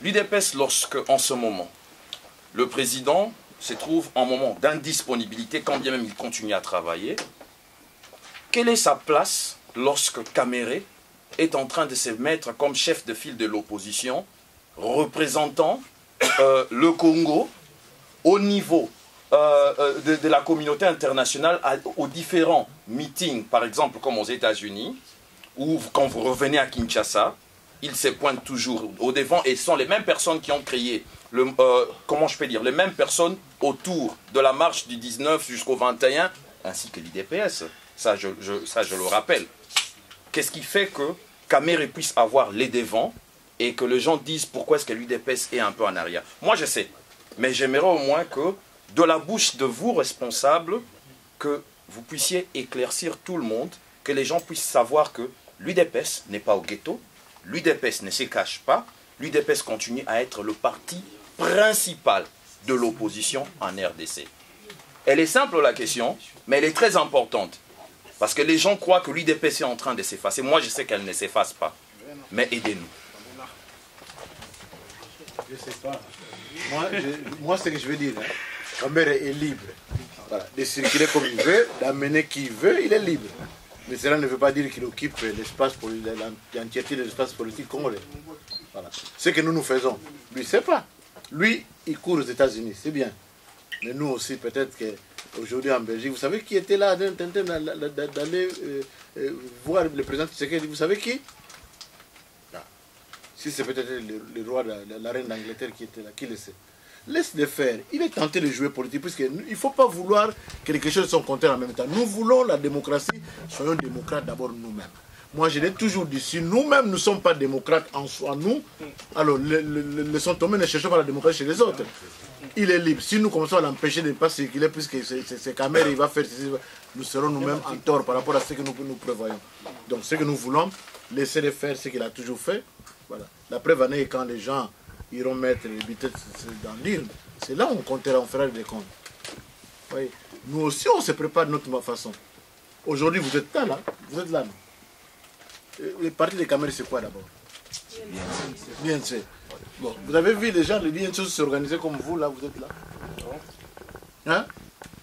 L'UDPS, lorsque, en ce moment, le président se trouve en moment d'indisponibilité, quand bien même il continue à travailler, quelle est sa place lorsque Kamerhe est en train de se mettre comme chef de file de l'opposition, représentant le Congo au niveau de la communauté internationale aux différents meetings, par exemple comme aux États-Unis, ou quand vous revenez à Kinshasa, ils se pointent toujours au devant et sont les mêmes personnes qui ont créé, comment je peux dire, les mêmes personnes autour de la marche du 19 jusqu'au 21, ainsi que l'IDPS. Ça, je le rappelle. Qu'est-ce qui fait que Kamerhe puisse avoir les devants et que les gens disent pourquoi est-ce que l'UDPS est un peu en arrière? Moi, je sais. Mais j'aimerais au moins que, de la bouche de vous, responsables, que vous puissiez éclaircir tout le monde, que les gens puissent savoir que l'UDPS n'est pas au ghetto, l'UDPS ne se cache pas, l'UDPS continue à être le parti principal de l'opposition en RDC. Elle est simple la question, mais elle est très importante. Parce que les gens croient que l'UDPS est en train de s'effacer. Moi, je sais qu'elle ne s'efface pas. Mais aidez-nous. Je ne sais pas. Moi, ce que je veux dire, Kamerhe est libre. Voilà, de circuler comme il veut, d'amener qui il veut, il est libre. Mais cela ne veut pas dire qu'il occupe l'espace l'entièreté de l'espace politique congolais. Voilà. Ce que nous faisons, lui, c'est pas. Lui, il court aux États-Unis, c'est bien. Mais nous aussi, peut-être qu'aujourd'hui en Belgique, vous savez qui était là d'aller voir le président Tshisekedi, vous savez qui? Si c'est peut-être le roi, la reine d'Angleterre qui était là, qui le sait? Laisse-le faire. Il est tenté de jouer politique, puisqu'il ne faut pas vouloir que quelque chose soit contraire en même temps. Nous voulons la démocratie, soyons démocrates d'abord nous-mêmes. Moi, je l'ai toujours dit, si nous-mêmes ne sommes pas démocrates en soi, nous, alors laissons tomber, ne cherchons pas la démocratie chez les autres. Il est libre. Si nous commençons à l'empêcher de ne pas circuler, puisque c'est Kamerhe, il va faire ceci, nous serons nous-mêmes en tort par rapport à ce que nous prévoyons. Donc, ce que nous voulons, laisser faire ce qu'il a toujours fait. Voilà. La preuve en est quand les gens iront mettre les billets dans l'urne, c'est là où on comptera, on fera des comptes. Oui. Nous aussi, on se prépare de notre façon. Aujourd'hui, vous êtes là, vous êtes là. Le parti de Kamerhe, c'est quoi d'abord? BNC. Bon, vous avez vu les gens, les BNC s'organiser comme vous, là, vous êtes là. Hein?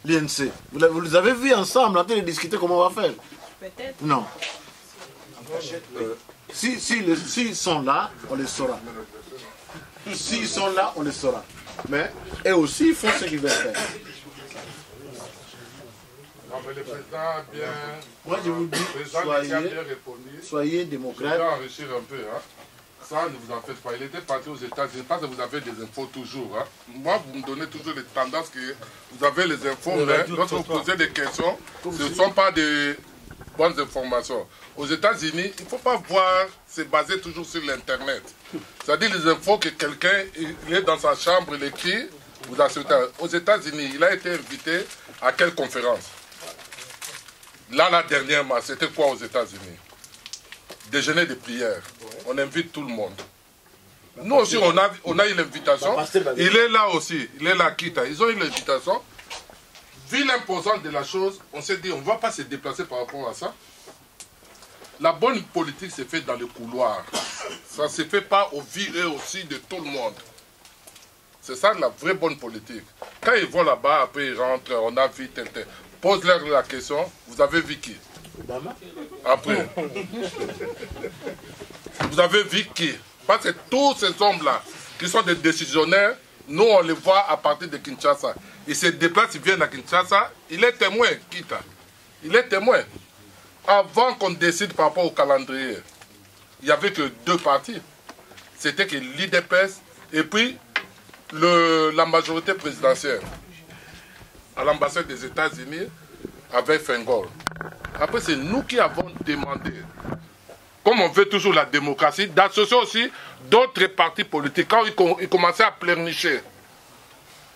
L'INC. Vous les avez vus ensemble, en train de discuter comment on va faire? Peut-être. Non. S'ils sont là, on les saura. S'ils sont là, on les saura. Mais eux aussi, ils font ce qu'ils veulent faire. Non, mais le président a bien... Moi, je vous dis, soyez démocrate. Je vais enrichir un peu. Hein. Ça, ne vous en faites pas. Il était parti aux États-Unis. Parce que vous avez des infos toujours. Hein. Moi, vous me donnez toujours les tendances que vous avez les infos. Mais lorsque vous posez des questions, ce ne sont pas des bonnes informations. Aux États-Unis, il ne faut pas se baser toujours sur l'Internet. C'est-à-dire les infos que quelqu'un est dans sa chambre, il écrit, vous acceptez. Aux États-Unis, il a été invité à quelle conférence? Là, la dernière, c'était quoi aux États-Unis? Déjeuner de prière. On invite tout le monde. Nous aussi, on a eu l'invitation. Il est là aussi. Il est là, Kita. Ils ont eu l'invitation. Vu l'imposante de la chose, on s'est dit, on ne va pas se déplacer par rapport à ça. La bonne politique se fait dans le couloir. Ça ne se fait pas au vu aussi de tout le monde. C'est ça la vraie bonne politique. Quand ils vont là-bas, après ils rentrent, on a vu tel. Pose-leur la question, vous avez vu qui? Après. Vous avez vu qui? Parce que tous ces hommes-là, qui sont des décisionnaires, nous on les voit à partir de Kinshasa. Ils se déplacent, ils viennent à Kinshasa, il est témoin, Kita. Il est témoin. Avant qu'on décide par rapport au calendrier, il n'y avait que deux partis. C'était que l'IDPS et puis la majorité présidentielle à l'ambassade des États-Unis avec Fengol. Après, c'est nous qui avons demandé, comme on veut toujours la démocratie, d'associer aussi d'autres partis politiques. Quand ils commençaient à pleurnicher,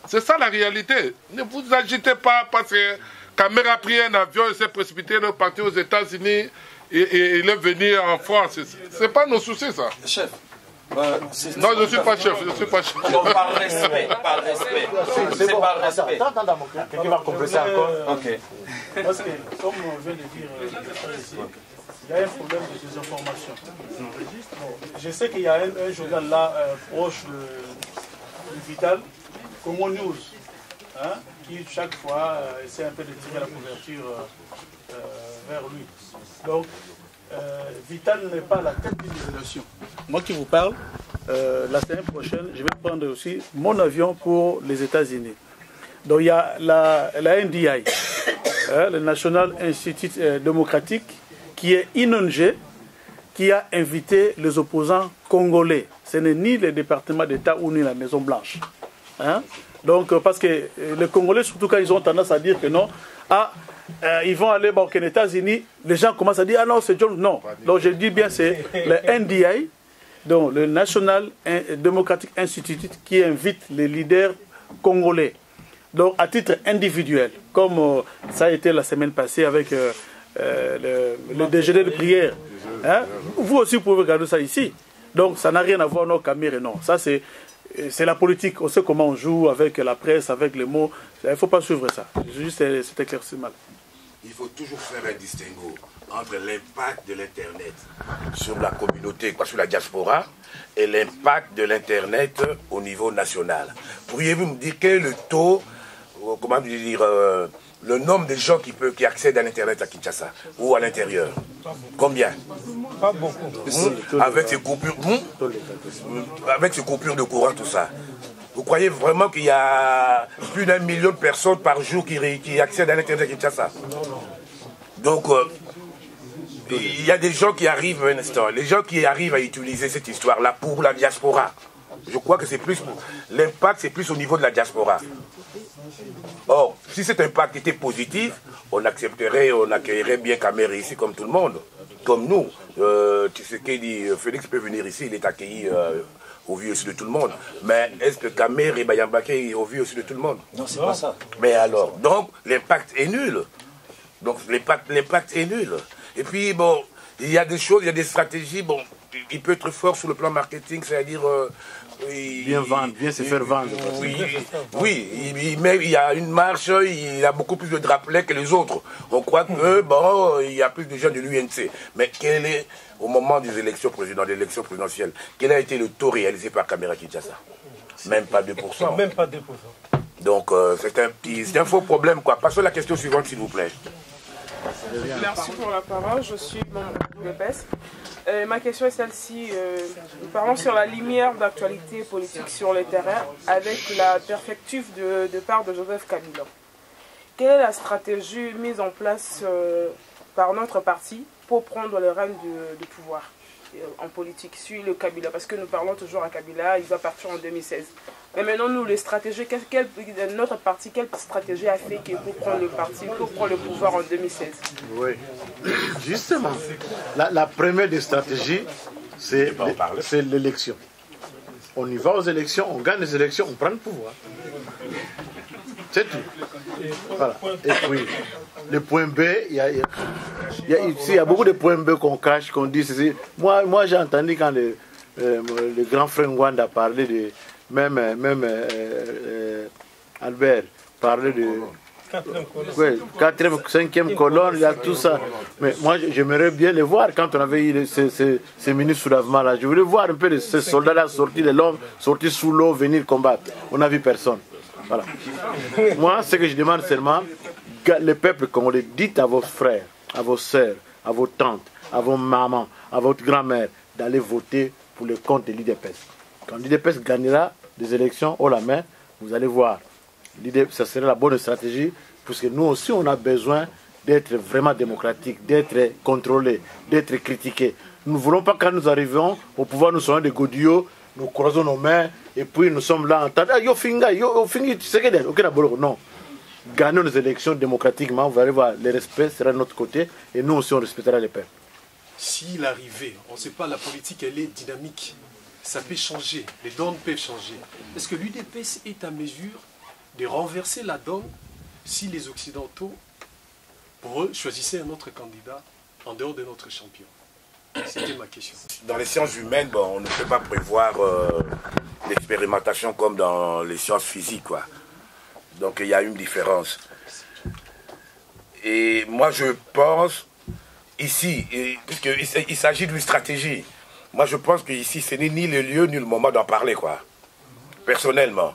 C'est ça la réalité. Ne vous agitez pas parce que Kamere a pris un avion et s'est précipité, il est parti aux États-Unis et il est venu en France. C'est pas nos soucis, ça. Chef. Non, je ne suis pas chef, je ne suis pas chef. Non, par respect, par respect. C'est par respect. Attends, quelqu'un va compléter encore. Ok. Parce que, comme on vient de dire ici, il y a un problème de désinformation. Je sais qu'il y a un journal là, proche de Vital, Congo News, hein, qui chaque fois essaie un peu de tirer la couverture vers lui. Donc, Vital n'est pas la tête des élections. Moi qui vous parle, la semaine prochaine, je vais prendre aussi mon avion pour les États-Unis. Donc il y a la NDI, le National Institute démocratique, qui est inongé, qui a invité les opposants congolais. Ce n'est ni le département d'État ou ni la Maison Blanche. Hein? Donc parce que les Congolais, surtout quand ils ont tendance à dire que non, ils vont aller aux États-Unis, les gens commencent à dire ah non c'est John, non. Donc je dis bien c'est le NDI, donc le National Democratic Institute, qui invite les leaders congolais. Donc à titre individuel, comme ça a été la semaine passée avec le déjeuner de prière. Hein? Vous aussi vous pouvez regarder ça ici. Donc ça n'a rien à voir avec nos caméras, non. Ça c'est la politique, on sait comment on joue avec la presse, avec les mots. Il ne faut pas suivre ça. Juste cet éclaircissement. Il faut toujours faire un distinguo entre l'impact de l'Internet sur la communauté, sur la diaspora, et l'impact de l'Internet au niveau national. Pourriez-vous me dire quel est le taux, comment dire, le nombre de gens qui accèdent à l'Internet à Kinshasa ou à l'intérieur? Combien? Pas beaucoup. Avec ces coupures, avec ces coupures de courant, tout ça. Vous croyez vraiment qu'il y a plus d'1 million de personnes par jour qui accèdent à l'Internet à Kinshasa? Donc, il y a des gens qui arrivent, un instant, les gens qui arrivent à utiliser cette histoire-là pour la diaspora. Je crois que c'est plus, l'impact c'est plus au niveau de la diaspora. Or, si cet impact était positif, on accepterait, on accueillerait bien Kamere ici comme tout le monde. Comme nous. Tu sais qu'il dit, Félix peut venir ici, il est accueilli au vu aussi de tout le monde. Mais est-ce que Kamere et Bayambake est au vu aussi de tout le monde? Non, c'est pas ça. Mais alors, donc l'impact est nul. Donc l'impact est nul. Et puis bon, il y a des choses, il y a des stratégies, bon, il peut être fort sur le plan marketing, c'est-à-dire... bien vendre, bien se faire vendre. Oui, il y a une marche, il a beaucoup plus de drapelets que les autres. On croit que, bon, il y a plus de gens de l'UNC. Mais quel est, au moment des élections présidentielles, quel a été le taux réalisé par Kamere Kinshasa? Même pas 2%. Même pas 2%. Donc c'est un faux problème, quoi. Passons à la question suivante, s'il vous plaît. Merci pour la parole, je suis membre de l'UDPS. Ma question est celle-ci. Nous parlons sur la lumière d'actualité politique sur le terrain avec la perspective de part de Joseph Kabila. Quelle est la stratégie mise en place par notre parti pour prendre le règne du pouvoir en politique sur le Kabila? Parce que nous parlons toujours à Kabila, il va partir en 2016. Mais maintenant, nous, les stratégies, notre parti, quelle stratégie a fait pour prendre le parti, pour prendre le pouvoir en 2016? Oui, justement. La première des stratégies, c'est l'élection. On y va aux élections, on gagne les élections, on prend le pouvoir. C'est tout. Voilà. Et puis, le point B, il y a beaucoup de points B qu'on cache, qu'on dit ceci. Moi j'ai entendu quand le grand frère Ngwanda parlait de... Même Albert parlait de 4e, 5e colonne, il y a tout ça. Mais moi, j'aimerais bien les voir quand on avait eu ces ministres soulèvements-là. Je voulais voir un peu de ces soldats-là sortis de l'homme, sortis sous l'eau, venir combattre. On n'a vu personne. Voilà. Moi, ce que je demande seulement, le peuple congolais, dites à vos frères, à vos sœurs, à vos tantes, à vos mamans, à votre grand-mère, d'aller voter pour le compte de l'UDPS. Quand l'UDPS gagnera des élections haut la main, vous allez voir. Ça serait la bonne stratégie, puisque nous aussi, on a besoin d'être vraiment démocratique, d'être contrôlé, d'être critiqué. Nous ne voulons pas, quand nous arrivons au pouvoir, nous sommes des godillots, nous croisons nos mains, et puis nous sommes là en train de... Non. Gagnons les élections démocratiquement, vous allez voir, le respect sera de notre côté, et nous aussi, on respectera les peuples. S'il arrivait, on ne sait pas, la politique, elle est dynamique. Ça peut changer, les donnes peuvent changer. Est-ce que l'UDPS est à mesure de renverser la donne si les Occidentaux, pour eux, choisissaient un autre candidat en dehors de notre champion. C'était ma question. Dans les sciences humaines, bon, on ne peut pas prévoir l'expérimentation comme dans les sciences physiques, quoi. Donc il y a une différence. Et moi je pense, ici, puisqu'il s'agit d'une stratégie, moi je pense qu'ici ce n'est ni le lieu ni le moment d'en parler, quoi. Personnellement.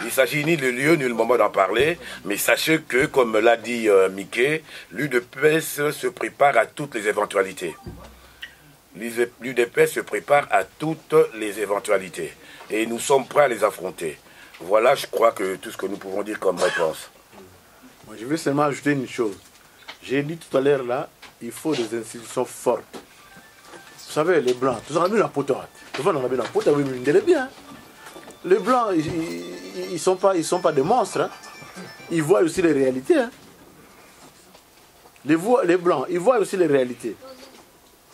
Il s'agit ni le lieu ni le moment d'en parler, mais sachez que, comme l'a dit Mickey, l'UDPS se prépare à toutes les éventualités. L'UDPS se prépare à toutes les éventualités. Et nous sommes prêts à les affronter. Voilà, je crois que tout ce que nous pouvons dire comme réponse. Moi, je veux seulement ajouter une chose. J'ai dit tout à l'heure là, il faut des institutions fortes. Vous savez, les Blancs, tous en ont mis la pote. Bien. Les Blancs, ils sont pas des monstres. Hein. Ils voient aussi les réalités. Hein. Les Blancs, ils voient aussi les réalités.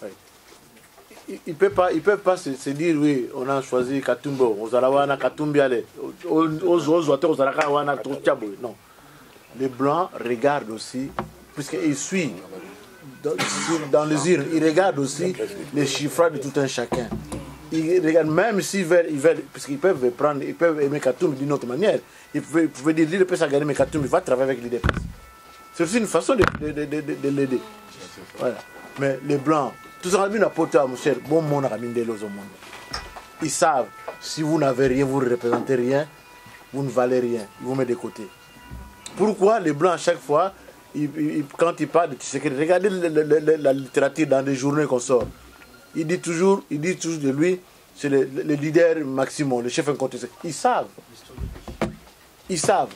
Ouais. Ils ne peuvent pas se dire, oui, on a choisi Katumbo, on Katumbiale, non. Les Blancs regardent aussi, puisqu'ils suivent dans les urnes, ils regardent aussi les chiffres de tout un chacun. Ils regardent, même s'ils veulent, puisqu'ils peuvent aimer Katumbi d'une autre manière, ils peuvent dire l'IDPS a gagné, mais Katumbi va travailler avec l'IDPS. C'est aussi une façon de l'aider. Voilà. Mais les Blancs, tout ça, mon cher, bon monde a mis des lots au monde. Ils savent, si vous n'avez rien, vous ne représentez rien, vous ne valez rien, ils vous mettent de côté. Pourquoi les Blancs, à chaque fois, quand ils parlent de Tshisekedi, regardez la littérature dans des journaux qu'on sort. Ils disent toujours de lui, c'est le leader maximum, le chef incontesté. Ils savent. Ils savent.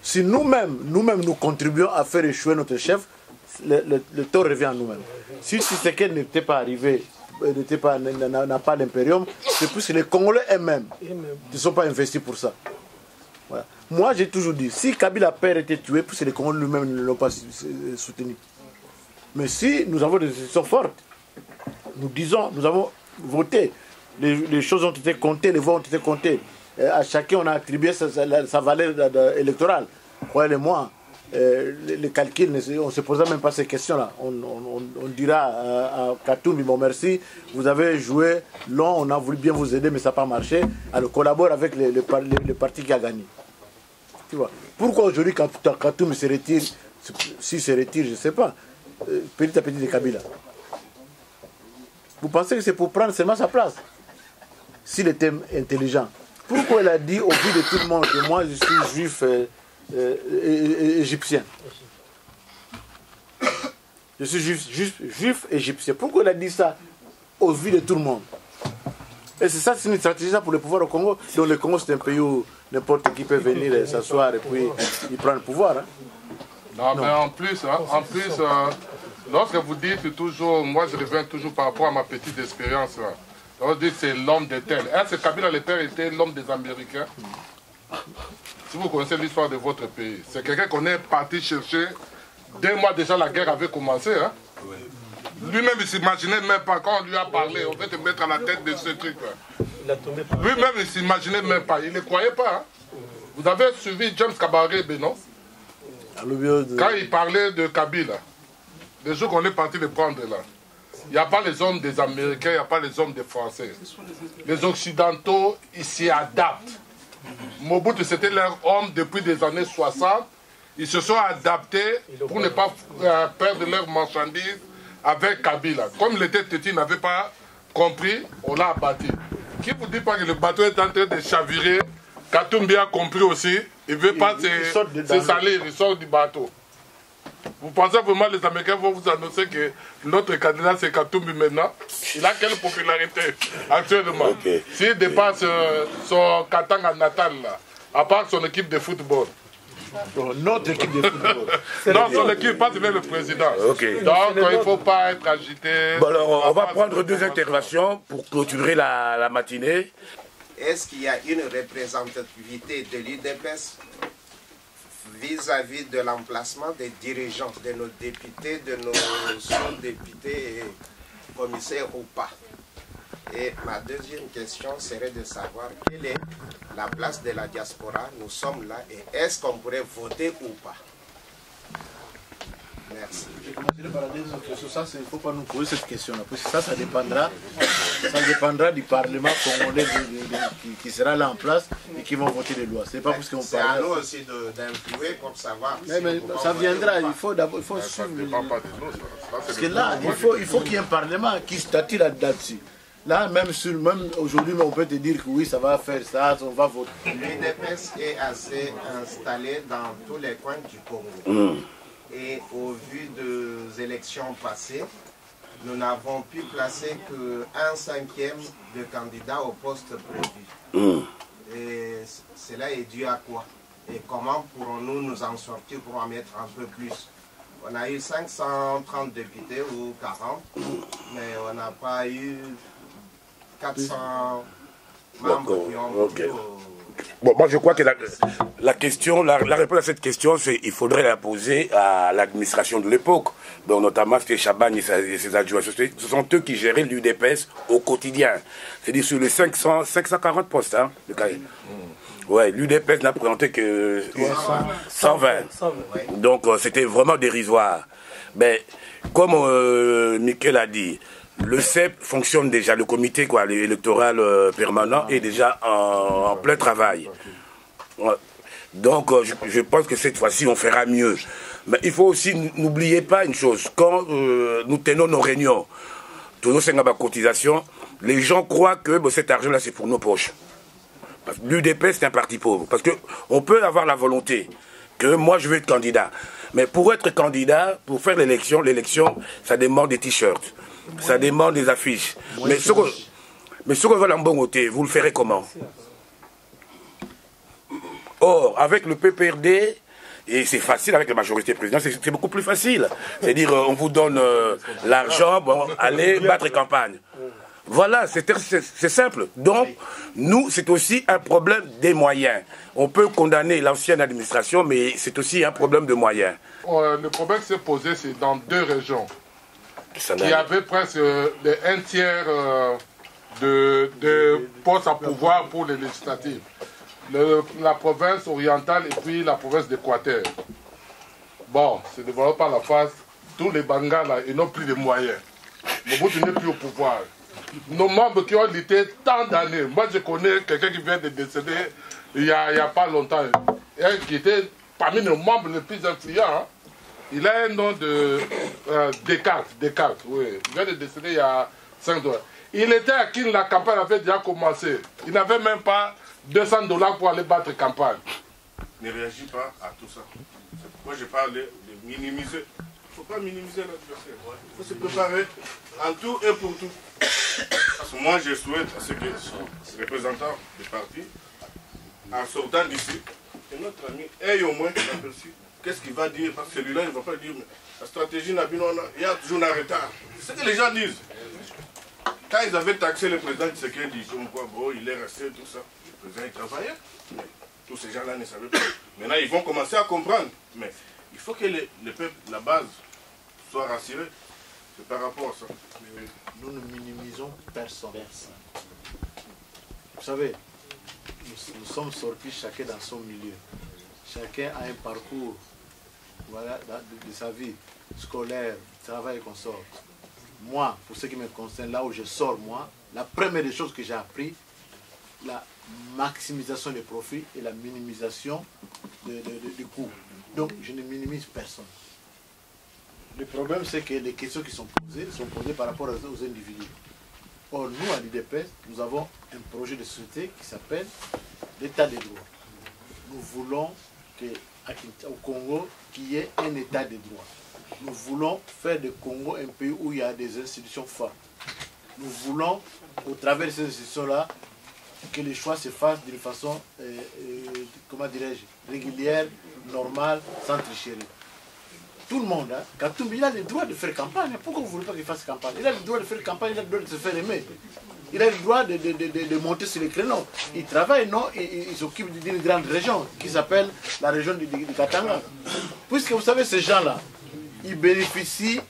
Si nous-mêmes, nous contribuons à faire échouer notre chef, le tort revient à nous-mêmes. Si Tshisekedi n'était pas arrivé, n'a pas l'impérium, c'est plus que les Congolais eux-mêmes ne sont pas investis pour ça. Voilà. Moi, j'ai toujours dit, si Kabila père était tué, plus les Congolais eux-mêmes ne l'ont pas soutenu. Mais si nous avons des décisions fortes, nous disons, nous avons voté, les choses ont été comptées, les voix ont été comptées. À chacun, on a attribué sa valeur électorale. Croyez-moi, les calculs, on ne se posera même pas ces questions-là. On dira à Katumbi, bon merci, vous avez joué long, on a voulu bien vous aider, mais ça n'a pas marché. Alors collabore avec le parti qui a gagné. Tu vois. Pourquoi aujourd'hui, quand Katumbi se retire, s'il se retire, je ne sais pas, petit à petit de Kabila. Vous pensez que c'est pour prendre seulement sa place? S'il était intelligent. Pourquoi il a dit au vu de tout le monde que moi je suis juif égyptien? Je suis juif égyptien. Pourquoi il a dit ça au vu de tout le monde? Et c'est ça, c'est une stratégie pour le pouvoir au Congo. Donc le Congo c'est un pays où n'importe qui peut venir s'asseoir et puis il prend le pouvoir. Hein? Non, mais en plus, lorsque vous dites toujours, moi je reviens toujours par rapport à ma petite expérience. On dit que c'est l'homme des tels. Est-ce que Kabila le père était l'homme des Américains? Si vous connaissez l'histoire de votre pays, c'est quelqu'un qu'on est parti chercher. 2 mois déjà, la guerre avait commencé. Hein? Lui-même, il ne s'imaginait même pas, quand on lui a parlé, on veut te mettre à la tête de ce truc. Lui-même, il ne s'imaginait même pas, il ne croyait pas. Hein? Vous avez suivi James Kabarebe, non? Quand il parlait de Kabila, les jours qu'on est parti le prendre là, il n'y a pas les hommes des Américains, il n'y a pas les hommes des Français. Les Occidentaux, ils s'y adaptent. Mobutu, c'était leur homme depuis les années 60. Ils se sont adaptés pour ne pas perdre leurs marchandises avec Kabila. Comme il était petit, il n'avait pas compris, on l'a abattu. Qui vous dit pas que le bateau est en train de chavirer? Katumbi a compris aussi. Il ne veut pas se salir, il sort du bateau. Vous pensez vraiment que les Américains vont vous annoncer que notre candidat c'est Katumbi maintenant? Il a quelle popularité actuellement? S'il dépasse son Katanga natal là, à part son équipe de football. Notre équipe de football. Non, son équipe, pas le président. Donc il ne faut pas être agité. Bon, alors, on va prendre 2 interventions pour clôturer la matinée. Est-ce qu'il y a une représentativité de l'UDPS vis-à-vis de l'emplacement des dirigeants, de nos députés, de nos sous-députés et commissaires ou pas? Et ma deuxième question serait de savoir quelle est la place de la diaspora. Nous sommes là et est-ce qu'on pourrait voter ou pas? Merci. Je commencerai par la deuxième question. Ça, il ne faut pas nous poser cette question-là. Parce que ça dépendra du Parlement congolais qui sera là en place et qui vont voter les lois. C'est pas parce qu'on parle. C'est à nous aussi d'influer pour savoir. Mais ça viendra. Il faut suivre. Parce que là, il faut qu'il y ait un Parlement qui statue là-dessus. Là, même aujourd'hui, on peut te dire que oui, ça va faire ça, on va voter. L'UDPS est assez installé dans tous les coins du Congo. Et au vu des élections passées, nous n'avons pu placer qu'un cinquième de candidats au poste prévu. Et cela est dû à quoi? Et comment pourrons-nous nous en sortir pour en mettre un peu plus? On a eu 530 députés ou 40, mais on n'a pas eu 400 membres qui ont voté. Bon, moi je crois que la question, la réponse à cette question, c'est il faudrait la poser à l'administration de l'époque. Donc notamment c'était Chaban et ses adjoints. Ce sont eux qui géraient l'UDPS au quotidien. C'est-à-dire sur les 540 postes. Hein, ouais, l'UDPS n'a présenté que 120. Donc c'était vraiment dérisoire. Mais comme Michael a dit, le CEP fonctionne déjà, le comité électoral permanent est déjà en plein travail. Donc je pense que cette fois-ci on fera mieux. Mais il faut aussi, n'oubliez pas une chose, quand nous tenons nos réunions, tous nos 5 cotisations, les gens croient que cet argent-là c'est pour nos poches. L'UDP c'est un parti pauvre, parce qu'on peut avoir la volonté que moi je veux être candidat. Mais pour être candidat, pour faire l'élection, ça demande des t-shirts. Ça demande des affiches. Mais ce que veut l'ambongoté, vous le ferez comment? Or, avec le PPRD, et c'est facile avec la majorité présidentielle, c'est beaucoup plus facile. C'est-à-dire, on vous donne l'argent, bon, allez battre campagne. Voilà, c'est simple. Donc, nous, c'est aussi un problème des moyens. On peut condamner l'ancienne administration, mais c'est aussi un problème de moyens. Le problème qui s'est posé, c'est dans 2 régions. Il y avait presque un tiers de postes à pouvoir pour les législatives. La province orientale et puis la province d'Équateur. Bon, c'est devant par la face, tous les Bangas là, ils n'ont plus de moyens. Mobutu n'est plus au pouvoir. Nos membres qui ont lutté tant d'années, moi je connais quelqu'un qui vient de décéder il n'y a pas longtemps, qui était parmi nos membres les plus influents. Hein. Il a un nom de Descartes, oui. Il vient de décéder il y a 5 ans. Il était à qui la campagne avait déjà commencé. Il n'avait même pas $200 pour aller battre campagne. Ne réagis pas à tout ça. Moi je parle de minimiser. Il ne faut pas minimiser l'adversaire. Il faut se préparer en tout et pour tout. Parce que moi je souhaite à ce que les représentants des partis, en sortant d'ici, que notre ami ait au moins aperçu. Qu'est-ce qu'il va dire? Parce que celui-là, il ne va pas dire, mais la stratégie Nabinona, il y a toujours un retard. C'est ce que les gens disent. Quand ils avaient taxé le président Tshisekedi, comme quoi, bon, il est resté, tout ça, le président, il travaillait. Mais tous ces gens-là ne savaient pas. Maintenant, ils vont commencer à comprendre. Mais il faut que le peuple, la base, soit rassuré. C'est par rapport à ça. Mais nous ne minimisons personne. Vous savez, nous sommes sortis chacun dans son milieu. Chacun a un parcours, voilà, de sa vie scolaire, travail et consort. Moi, pour ce qui me concerne, là où je sors, moi, la première des choses que j'ai appris, la maximisation des profits et la minimisation des coûts. Donc, je ne minimise personne. Le problème, c'est que les questions qui sont posées par rapport aux individus. Or, nous, à l'UDPS, nous avons un projet de société qui s'appelle l'état des droits. Nous voulons au Congo qu'il y ait un état de droit. Nous voulons faire du Congo un pays où il y a des institutions fortes. Nous voulons, au travers de ces institutions-là, que les choix se fassent d'une façon, comment dirais-je, régulière, normale, sans tricherie. Tout le monde, hein, Katumbi, il a le droit de faire campagne. Pourquoi vous ne voulez pas qu'il fasse campagne? Il a le droit de faire campagne, il a le droit de se faire aimer. Il a le droit de monter sur les créneaux. Il travaille, non? Il s'occupe d'une grande région qui s'appelle la région du Katanga. Puisque vous savez, ces gens-là, ils bénéficient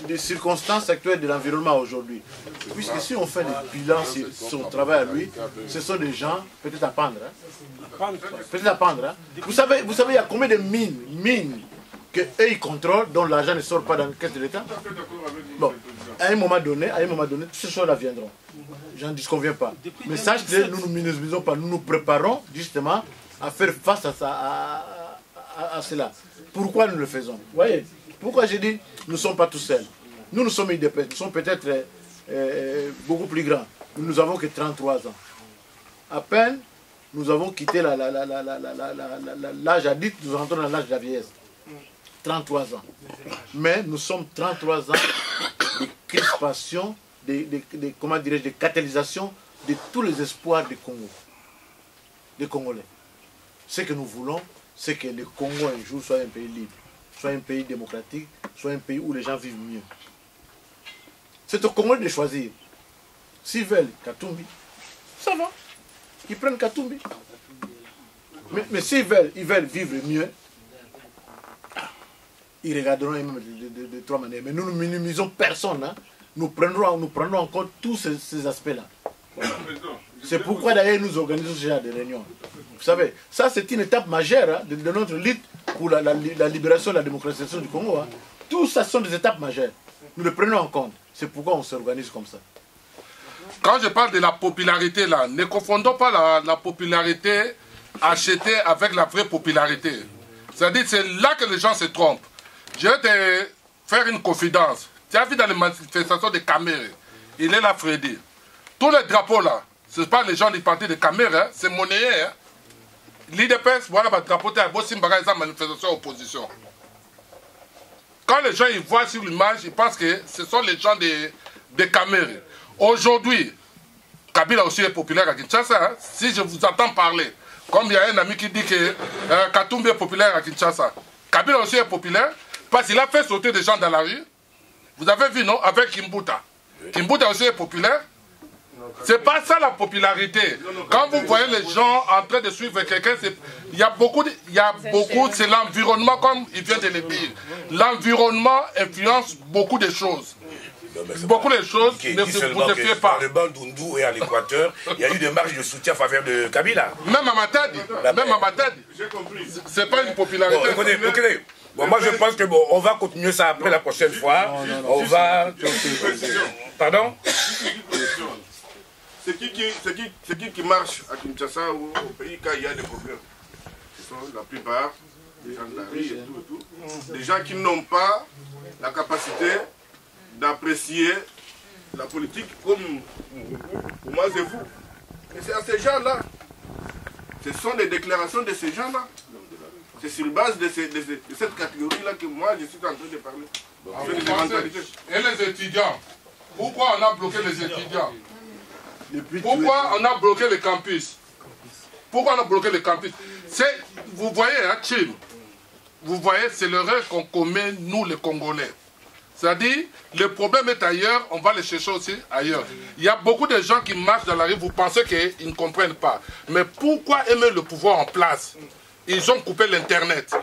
des circonstances actuelles de l'environnement aujourd'hui. Puisque si on fait des bilans sur son travail à lui, ce sont des gens peut-être à pendre. Hein. Peut-être à pendre. Hein. Vous savez, il y a combien de mines qu'eux ils contrôlent, dont l'argent ne sort pas dans la caisse de l'État? Bon, à un moment donné, toutes ces choses-là viendront. Je n'en disconviens pas. Mais sache que nous ne nous minimisons pas, nous nous préparons justement à faire face à cela. Pourquoi nous le faisons? Vous voyez? Pourquoi j'ai dit nous ne sommes pas tous seuls? Nous sommes IDPS, nous sommes peut-être beaucoup plus grands. Nous n'avons que 33 ans. À peine, nous avons quitté l'âge adulte, nous rentrons dans l'âge de la vieillesse. 33 ans. Mais nous sommes 33 ans de crispation, comment dirais-je, de catalysation de tous les espoirs du Congo, des Congolais. Ce que nous voulons, c'est que le Congo un jour soit un pays libre, soit un pays démocratique, soit un pays où les gens vivent mieux. C'est au Congolais de choisir. S'ils veulent Katumbi, ça va. Ils prennent Katumbi. Mais s'ils veulent vivre mieux, ils regarderont même de trois manières. Mais nous ne minimisons personne. Hein. Nous prendrons en compte tous ces aspects-là. C'est pourquoi d'ailleurs nous organisons ce genre de réunions. Vous savez, ça c'est une étape majeure hein, de notre lutte pour la libération et la démocratisation du Congo. Hein. Tout ça sont des étapes majeures. Nous les prenons en compte. C'est pourquoi on s'organise comme ça. Quand je parle de la popularité là, ne confondons pas la popularité achetée avec la vraie popularité. C'est-à-dire c'est là que les gens se trompent. Je vais te faire une confidence. Tu as vu dans les manifestations de Caméré, il est là Freddy. Tous les drapeaux là, ce n'est pas les gens du parti de Caméré, hein, c'est monnayé. Hein. L'IDPS, voilà, le drapeau, tu as beau Simbaga, ils ont manifestation opposition. Quand les gens ils voient sur l'image, ils pensent que ce sont les gens de Caméré. Aujourd'hui, Kabila aussi est populaire à Kinshasa. Hein. Si je vous entends parler, comme il y a un ami qui dit que Katumbi est populaire à Kinshasa, Kabila aussi est populaire parce qu'il a fait sauter des gens dans la rue. Vous avez vu, non? Avec Kimbuta. Kimbuta aussi est populaire. C'est pas ça la popularité. Quand vous voyez les gens en train de suivre quelqu'un, il y a beaucoup, c'est l'environnement, comme il vient de le dire. L'environnement influence beaucoup de choses. Beaucoup de choses, ne vous défiez pas. Dans le Bandundu et à l'Équateur, il y a eu des marches de soutien en faveur de Kabila. Même à Matadi. J'ai compris. C'est pas une popularité. Bon, écoutez. Bon, moi je pense que bon, on va continuer ça après la prochaine fois. On va. Pardon? C'est qui marche à Kinshasa ou au pays quand il y a des problèmes? Ce sont la plupart des gens de la rue et tout. Des gens qui n'ont pas la capacité d'apprécier la politique comme moi et vous. Et c'est à ces gens-là. Ce sont des déclarations de ces gens-là. C'est sur base de cette catégorie-là que moi je suis en train de parler. Et les étudiants? Pourquoi on a bloqué les étudiants? Pourquoi on a bloqué le campus? Pourquoi on a bloqué le campus? Vous voyez, hein, Chim, vous voyez, c'est l'erreur qu'on commet, nous les Congolais. C'est-à-dire, le problème est ailleurs, on va le chercher aussi ailleurs. Il y a beaucoup de gens qui marchent dans la rue, vous pensez qu'ils ne comprennent pas. Mais pourquoi aimer le pouvoir en place? Ils ont coupé l'Internet.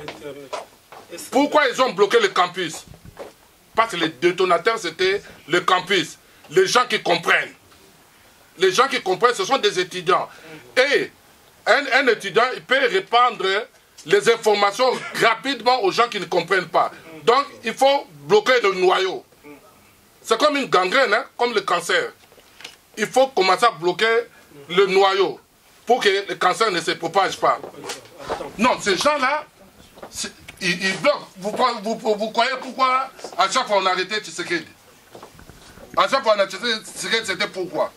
Pourquoi ils ont bloqué le campus? Parce que les détonateurs, c'était le campus. Les gens qui comprennent. Les gens qui comprennent, ce sont des étudiants. Et un étudiant, il peut répandre les informations rapidement aux gens qui ne comprennent pas. Donc, il faut bloquer le noyau. C'est comme une gangrène, hein, comme le cancer. Il faut commencer à bloquer le noyau pour que le cancer ne se propage pas. Non, ces gens-là, ils bloquent. Vous croyez pourquoi à chaque fois on a arrêté Tshisekedi? À chaque fois on a arrêté Tshisekedi, c'était pourquoi?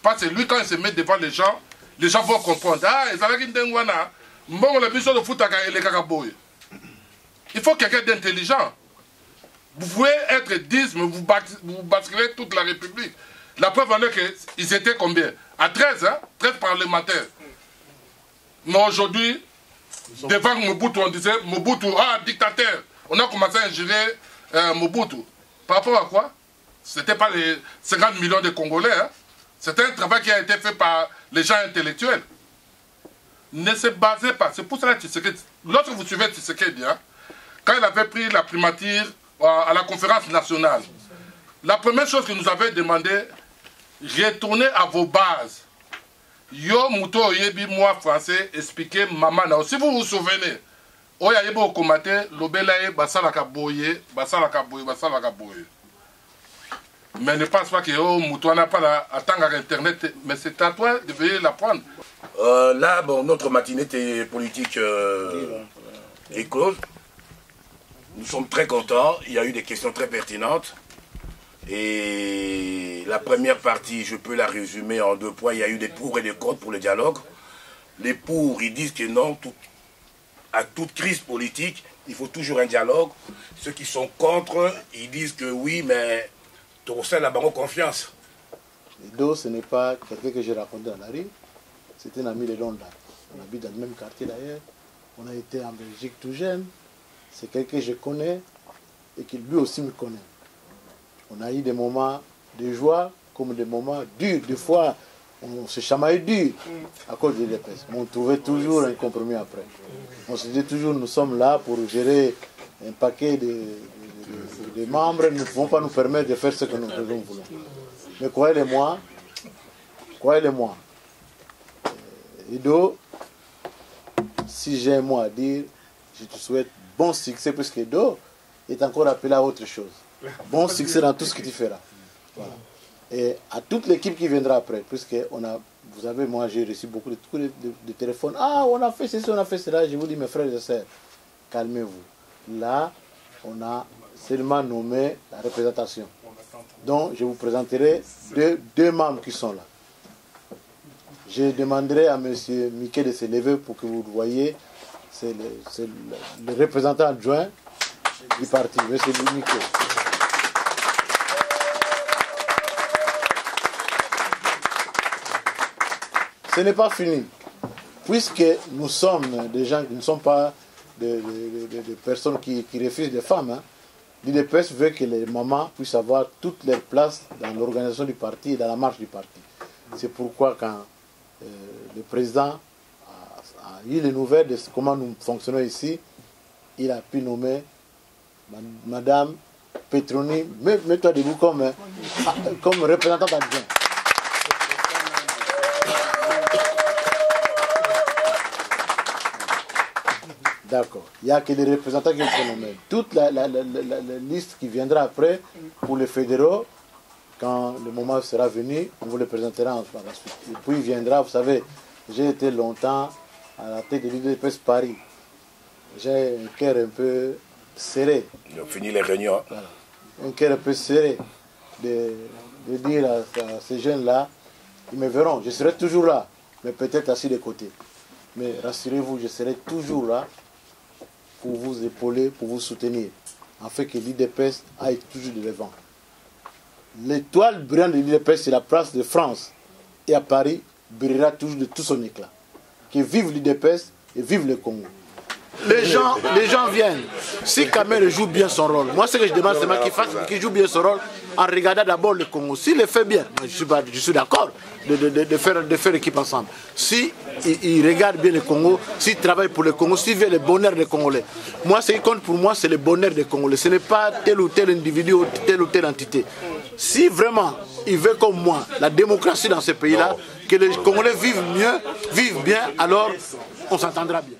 Parce que lui, quand il se met devant les gens vont comprendre. Ah, ils avaient une dengwana. Bon, la mission de Foutaka et les Kakaboy. Il faut quelqu'un d'intelligent. Vous pouvez être 10, mais vous basculerez toute la République. La preuve en est qu'ils étaient combien? À 13, hein? 13 parlementaires. Mais aujourd'hui, devant Mobutu, on disait Mobutu, ah, dictateur. On a commencé à ingérer Mobutu. Par rapport à quoi? Ce n'était pas les 50 millions de Congolais. Hein? C'était un travail qui a été fait par les gens intellectuels. Ne se basez pas. C'est pour cela que lorsque vous suivez Tshisekedi, hein, quand il avait pris la primature à la conférence nationale, la première chose que nous avait demandé, retournez à vos bases. Yo Mouto Yebi, moi français, expliquez maman. Si vous vous souvenez, Oya Yebo Komate, Lobelaye, Basalaka Boye, Basalaka Boye, Basalaka Boye. Mais ne pense pas que Mouto n'a pas la attendre à Internet, mais c'est à toi de venir l'apprendre. Là, bon, notre matinée politique est close. Nous sommes très contents. Il y a eu des questions très pertinentes. Et la première partie, je peux la résumer en 2 points. Il y a eu des pour et des contre pour le dialogue. Les pour, ils disent que non, à toute crise politique, il faut toujours un dialogue. Ceux qui sont contre, ils disent que oui, mais tout ça, là-bas, confiance. Edo, ce n'est pas quelqu'un que j'ai rencontré dans la rue. C'est un ami de Londres. On habite dans le même quartier d'ailleurs. On a été en Belgique tout jeune. C'est quelqu'un que je connais et qui lui aussi me connaît. On a eu des moments de joie comme des moments durs. Des fois, on se chamaille dur à cause de l'EPS. Mais on trouvait toujours un compromis après. On se disait toujours, nous sommes là pour gérer un paquet de membres. Nous ne pouvons pas nous permettre de faire ce que nous voulons. Mais croyez-le-moi, Edo, si j'ai un mot à dire, je te souhaite bon succès, puisque Edo est encore appelé à autre chose. Bon succès dans tout ce que tu feras. Voilà. Et à toute l'équipe qui viendra après, puisque vous savez, moi j'ai reçu beaucoup de téléphones. Ah, on a fait ceci, on a fait cela. Je vous dis, mes frères et sœurs, calmez-vous. Là, on a seulement nommé la représentation. Donc, je vous présenterai deux membres qui sont là. Je demanderai à M. Mickey de se lever pour que vous le voyez. C'est le représentant adjoint du parti, M. Mickey. Ce n'est pas fini. Puisque nous sommes des gens qui ne sont pas des personnes qui refusent des femmes, hein. L'IDPS veut que les mamans puissent avoir toute leur place dans l'organisation du parti et dans la marche du parti. C'est pourquoi quand le président a eu les nouvelles de comment nous fonctionnons ici, il a pu nommer Madame Petroni, mets-toi debout comme représentante adjointe. D'accord. Il n'y a que les représentants qui sont nommés. Toute la liste qui viendra après, pour les fédéraux, quand le moment sera venu, on vous le présentera par la suite. Et puis il viendra, vous savez, j'ai été longtemps à la tête de l'UDPS Paris. J'ai un cœur un peu serré. On finit les réunions. Voilà. Un cœur un peu serré de dire à ces jeunes-là, ils me verront, je serai toujours là, mais peut-être assis de côté. Mais rassurez-vous, je serai toujours là pour vous épauler, pour vous soutenir, afin que l'IDPS aille toujours de l'avant. L'étoile brillante de l'IDPS, c'est la place de France. Et à Paris, brillera toujours de tout son éclat. Que vive l'IDPS et vive le Congo. Les gens viennent. Si Kamel joue bien son rôle, moi ce que je demande, c'est qu'il joue bien son rôle en regardant d'abord le Congo. S'il le fait bien, je suis d'accord de faire équipe ensemble. Si il regarde bien le Congo, s'il travaille pour le Congo, s'il veut le bonheur des Congolais. Moi, ce qui compte pour moi, c'est le bonheur des Congolais. Ce n'est pas tel ou tel individu ou telle entité. Si vraiment il veut comme moi la démocratie dans ce pays-là, que les Congolais vivent bien, alors on s'entendra bien.